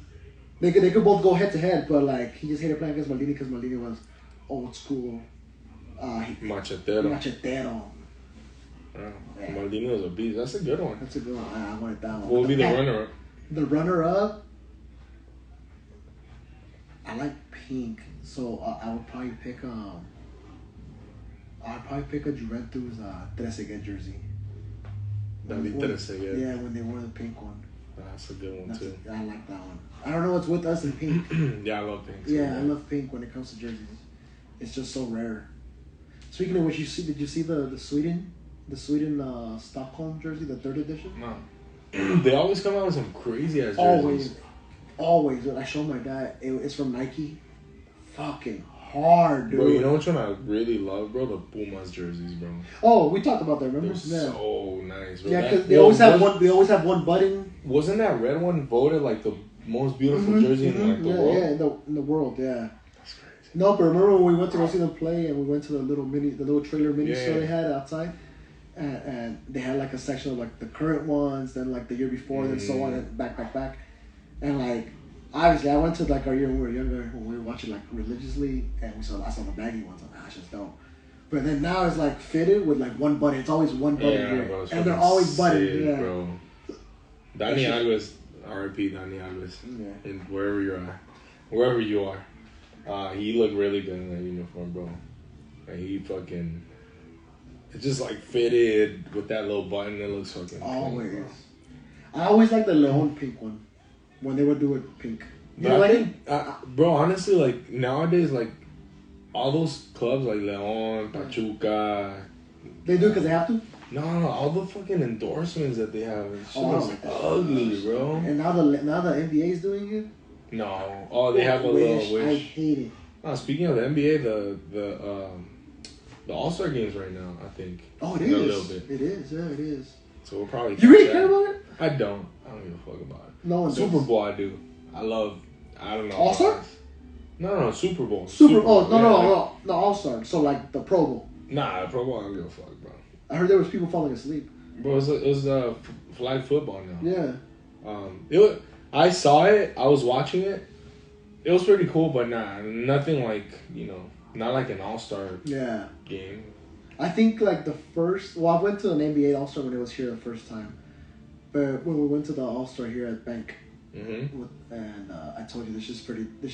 They could both go head to head, but like he just hated playing against Maldini because Maldini was old school. Machetero. Yeah. Maldini was a beast. That's a good one. That's a good one. I wanted that one. What would be the runner-up? The runner-up, I like pink, so I would probably pick a Juventus Trezeguet jersey. Yeah, when they wore the pink one. That's a good one too. I like that one. I don't know what's with us in pink. Yeah, I love pink. Yeah, I love pink when it comes to jerseys. It's just so rare. Speaking of which, did you see the Sweden Stockholm jersey, the 3rd edition? No. They always come out with some crazy ass jerseys. Always. When I showed my dad, it's from Nike. Fucking hard, dude. Bro, you know which one I really love, bro? The Pumas jerseys, bro. Oh, we talked about that. Remember? They're so nice, bro. Yeah, because they always have one button. Wasn't that red one voted like the most beautiful jersey in like the world? Yeah, in the world, yeah. That's crazy. No, but remember when we went to go see them play, and we went to the little trailer mini store they had outside, and they had like a section of like the current ones, then like the year before, then so on, and back, and like. Obviously, I went to like our year when we were younger, when we were watching like religiously, and I saw the baggy ones. I'm like, that's just dope. But then now it's like fitted with like one button. It's always one button here, bro, and they're always buttoned. Yeah, bro. Dani Alves, R.I.P. Dani Alves, and wherever you are, he looked really good in that uniform, bro. Like he fucking, it just like fitted with that little button. It looks fucking always. Clean, I always like the Leon pink one when they would do it pink. You know, I think, bro, honestly, like nowadays, like all those clubs like Leon, Pachuca, they do it because they have to. No, all the fucking endorsements that they have, it's just ugly, bro. And now the NBA is doing it. No, they have a little wish. I hate it. Oh, speaking of the NBA, the All-Star games right now, I think. Oh, it is. A little bit. It is. Yeah, it is. So we'll probably. You really care about it? I don't give a fuck about it. No one Super does. Bowl, I do. I don't know. All-Star? No, Super Bowl. Super Bowl. No, All-Star. So like the Pro Bowl. Nah, the Pro Bowl, I don't give a fuck, bro. I heard there was people falling asleep. Bro, it was flag football now. Yeah. I saw it. I was watching it. It was pretty cool, but nothing like, not like an All-Star game. I think like the first. Well, I went to an NBA All-Star when it was here the first time, but when we went to the All-Star here at Bank, and I told you this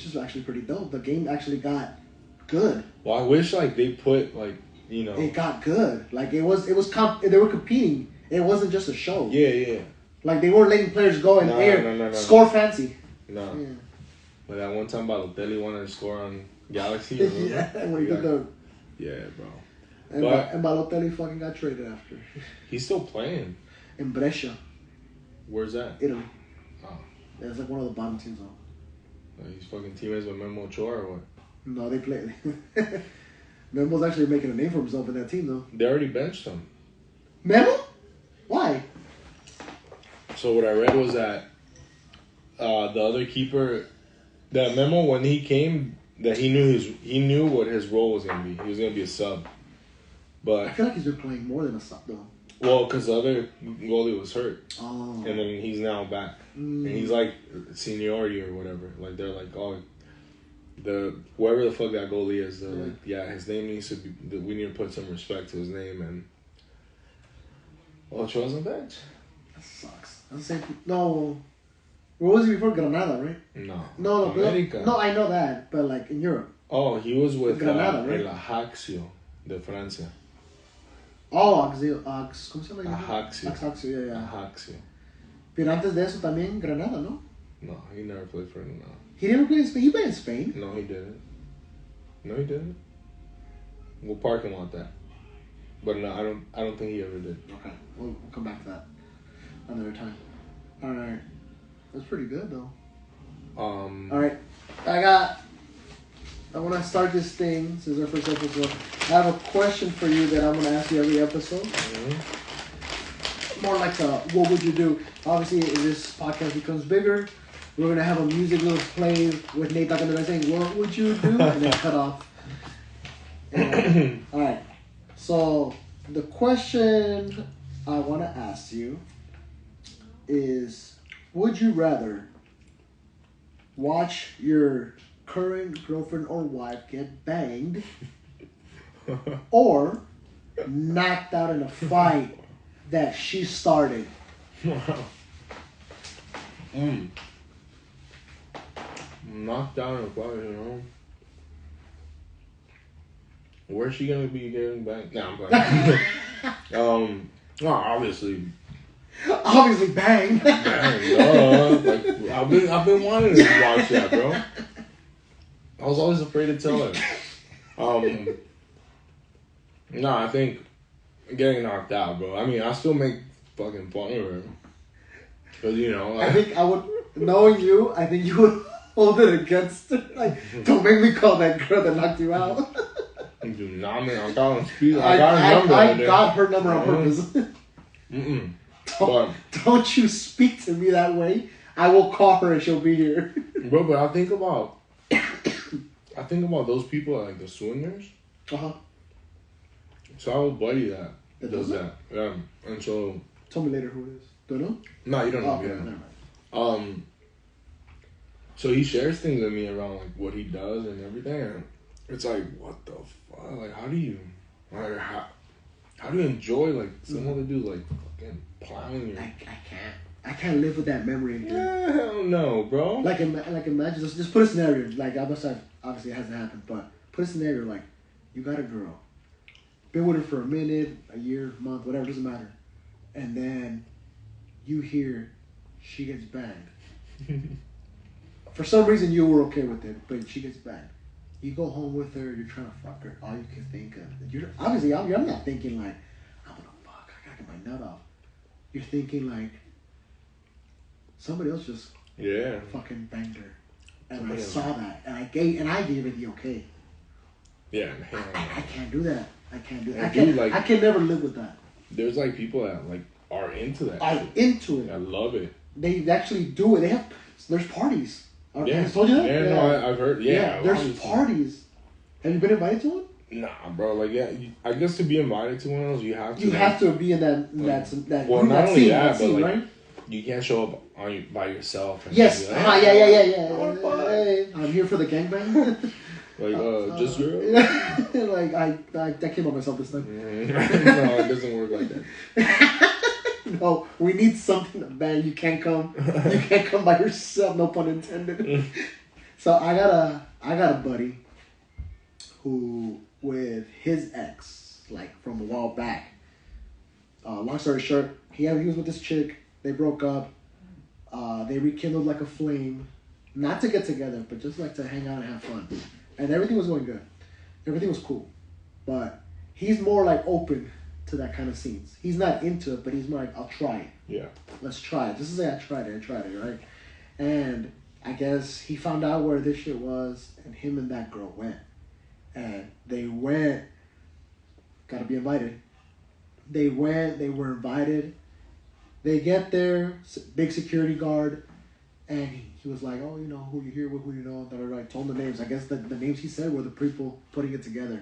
is actually pretty dope. The game actually got good. Well, I wish like they put like. It got good. Like they were competing. It wasn't just a show. Yeah. Like they weren't letting players go and score fancy. No. Yeah. But that one time Balotelli wanted to score on Galaxy. Yeah, when he did the. Yeah, bro. And Balotelli fucking got traded after. He's still playing. In Brescia. Where's that? Italy. Oh. Yeah, it's like one of the bottom teams though. He's fucking teammates with Memo Ochoa or what? No, they play. Memo's actually making a name for himself in that team, though. They already benched him. Memo? Why? So what I read was that the other keeper, that Memo when he came, that he knew what his role was gonna be. He was gonna be a sub. But I feel like he's been playing more than a sub though. Well, because the other goalie was hurt, and then he's now back, and he's like seniority or whatever. Like they're like, whoever the fuck that goalie is, they're like, his name needs to be. We need to put some respect to his name, and Ochoa's on the bench. That sucks. I'm saying no. Where was he before Granada, right? No, America. No, I know that, but like in Europe. Oh, he was with Granada, right? El Ajaxio de Francia. Oh, ¿cómo se llama? Ajaxio. Yeah. Ajaxio. Pero antes de eso también Granada, ¿no? No, he never played for Granada. He never played in Spain. He played in Spain. No, he didn't. We'll park him on that. But no, I don't think he ever did. Okay, we'll come back to that another time. All right, that's pretty good though. All right, I want to start this thing since our first episode. I have a question for you that I'm going to ask you every episode. More like what would you do? Obviously, as this podcast becomes bigger, we're going to have a music little play with Nate talking about saying, what would you do? And then cut off. All right. So the question I want to ask you is, would you rather watch your current girlfriend or wife get banged or knocked out in a fight that she started? Knocked out in a fight, Where's she gonna be getting banged? No, I'm playing. Obviously. Obviously, bang. Like I've been wanting to watch that, bro. I was always afraid to tell her. No, I think getting knocked out, bro. I mean, I still make fucking fun of her. Cause I think I would, knowing you, I think you would hold it against her. Like, don't make me call that girl that knocked you out. Do not, man. I got her number. I got her number on purpose. Don't you speak to me that way. I will call her and she'll be here. Bro, but I think about those people like the swingers. Uh-huh. So I have a buddy that does that. Yeah. And so tell me later who it is. Don't know? No, you don't know. Okay, Yeah. Never mind. So he shares things with me around like what he does and everything. And it's like, what the fuck? Like, how do you enjoy like some other dude like fucking plowing you? I can't. I can't live with that memory again. Yeah, hell no, bro. Like imagine, just put a scenario. Like, obviously it hasn't happened, but put a scenario like, you got a girl, been with her for a minute, a year, month, whatever, doesn't matter, and then you hear she gets banged. For some reason, you were okay with it, but she gets banged. You go home with her, you're trying to fuck her. All you can think of, I'm not thinking like, I'm gonna fuck, I gotta get my nut off. You're thinking like, somebody else just fucking banged her, and I saw that, and I gave it the okay. Yeah, I can't do that. I can never live with that. There's like people that like are into that. Into it. I love it. They actually do it. There's parties. Yeah. I told you that? Yeah, no, I've heard. Yeah, there's parties. Have you been invited to one? Nah, bro. Like, yeah, I guess to be invited to one of those, you have to. You have to be in that well, group, not only that, but like, right? you can't show up by yourself. And yes. Be like, Yeah. Hey, I'm here for the gangbang. Like, just girl. Like I came on myself this time. No, it doesn't work like that. No, we need something to bang. You can't come. You can't come by yourself. No pun intended. So I got a buddy who, with his ex, like from a while back. Long story short, he was with this chick. They broke up. They rekindled like a flame, not to get together, but just like to hang out and have fun. And everything was going good. Everything was cool. But he's more like open to that kind of scenes. He's not into it, but he's more like, I'll try it. Yeah. Let's try it. Just to say I tried it, right? And I guess he found out where this shit was, and him and that girl went. And they went, gotta be invited. They went, they were invited. They get there, big security guard, and he was like, oh, you know, who you here with, who you know, that I told him the names. I guess the names he said were the people putting it together.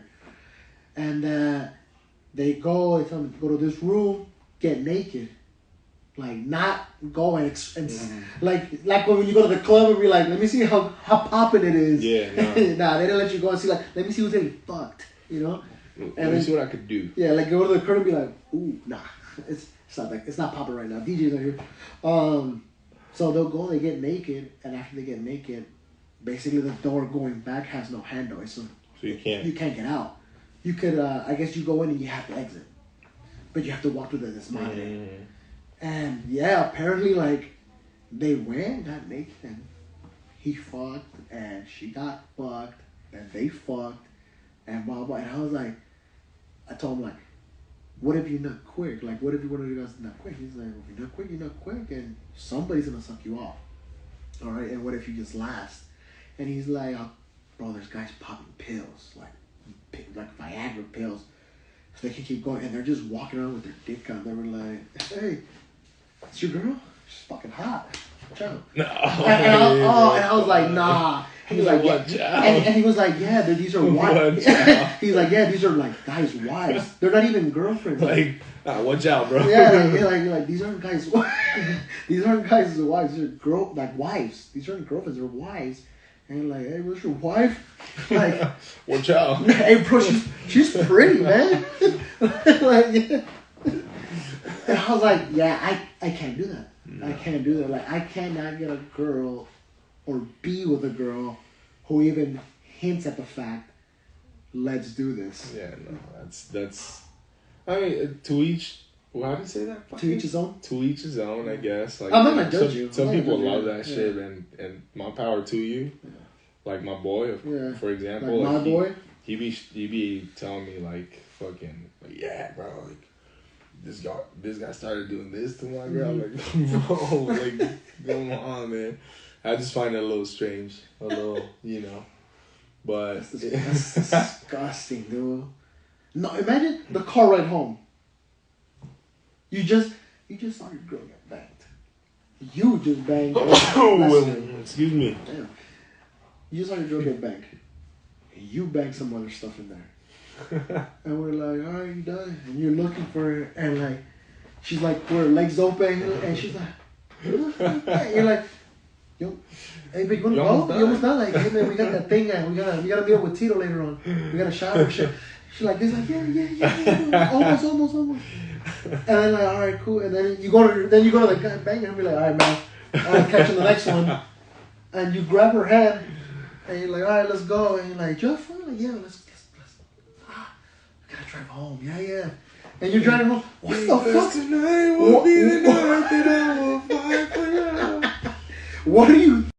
And they tell him to go to this room, get naked. Like, not go and like when you go to the club and be like, let me see how popping it is. Yeah, no. Nah, they didn't let you go and see, like, let me see who's getting fucked, you know? Let me see what I could do. Yeah, like go to the curtain and be like, ooh, nah, it's not popping right now. DJ's not here. So they'll go, they get naked, and after they get naked, basically the door going back has no handle. So you can't get out. You could, I guess you go in and you have to exit, but you have to walk through this monitor. Mm-hmm. And yeah, apparently like they went, got naked, and he fucked, and she got fucked, and they fucked, and blah blah. And I was like, I told him like, what if you're not quick? Like, what if one of you guys is not quick? He's like, well, if you're not quick, and somebody's gonna suck you off. All right, and what if you just last? And he's like, oh, bro, there's guys popping pills, like Viagra pills, so they can keep going, and they're just walking around with their dick out. They were like, hey, it's your girl? She's fucking hot. Watch out. No. And I was like, nah. He was like, yeah. And he was like, yeah, these are wives. He's like, yeah, these are like guys' wives. They're not even girlfriends. Like, watch out, bro. Yeah, like these aren't guys' these aren't guys' wives. These are wives. These aren't girlfriends. They're wives. And like, hey, what's your wife? Like, watch out. Hey, bro, she's pretty, man. Like, yeah. And I was like, yeah, I can't do that. No. I can't do that. Like, I cannot get a girl or be with a girl who even hints at the fact, let's do this. Yeah, no, that's. I mean, to each. Well, how do you say that? To each his own. To each his own, I guess. Like, I'm not gonna judge you. Some people love that shit, and my power to you. Yeah. Like my boy, for example. Like my boy. He be telling me like fucking yeah, bro. Like this guy started doing this to my girl. Mm-hmm. Like bro, like come on, man. I just find it a little strange, a little, you know. But that's disgusting, dude. No, imagine the car ride home. You just saw your girl get banged. You just banged. Excuse me. Damn. You just saw your girl get banged. And you banged some other stuff in there. And we're like, all right, you done? And you're looking for her, and like, she's like, with her legs open, and she's like, and you're like, yo, hey, big, you almost done? Like, hey, man, we got that thing, we gotta meet up with Tito later on. We got a shower and shit. She's like this, like yeah, almost. And then like, all right, cool. And then you go to the bank and be like, all right, man, I'll catch you on the next one. And you grab her hand and you're like, all right, let's go. And you're like, you have fun? Like, yeah, let's we gotta drive home. Yeah. And you're driving home. What the fuck? Tonight will be the night that I will fight for you. What are you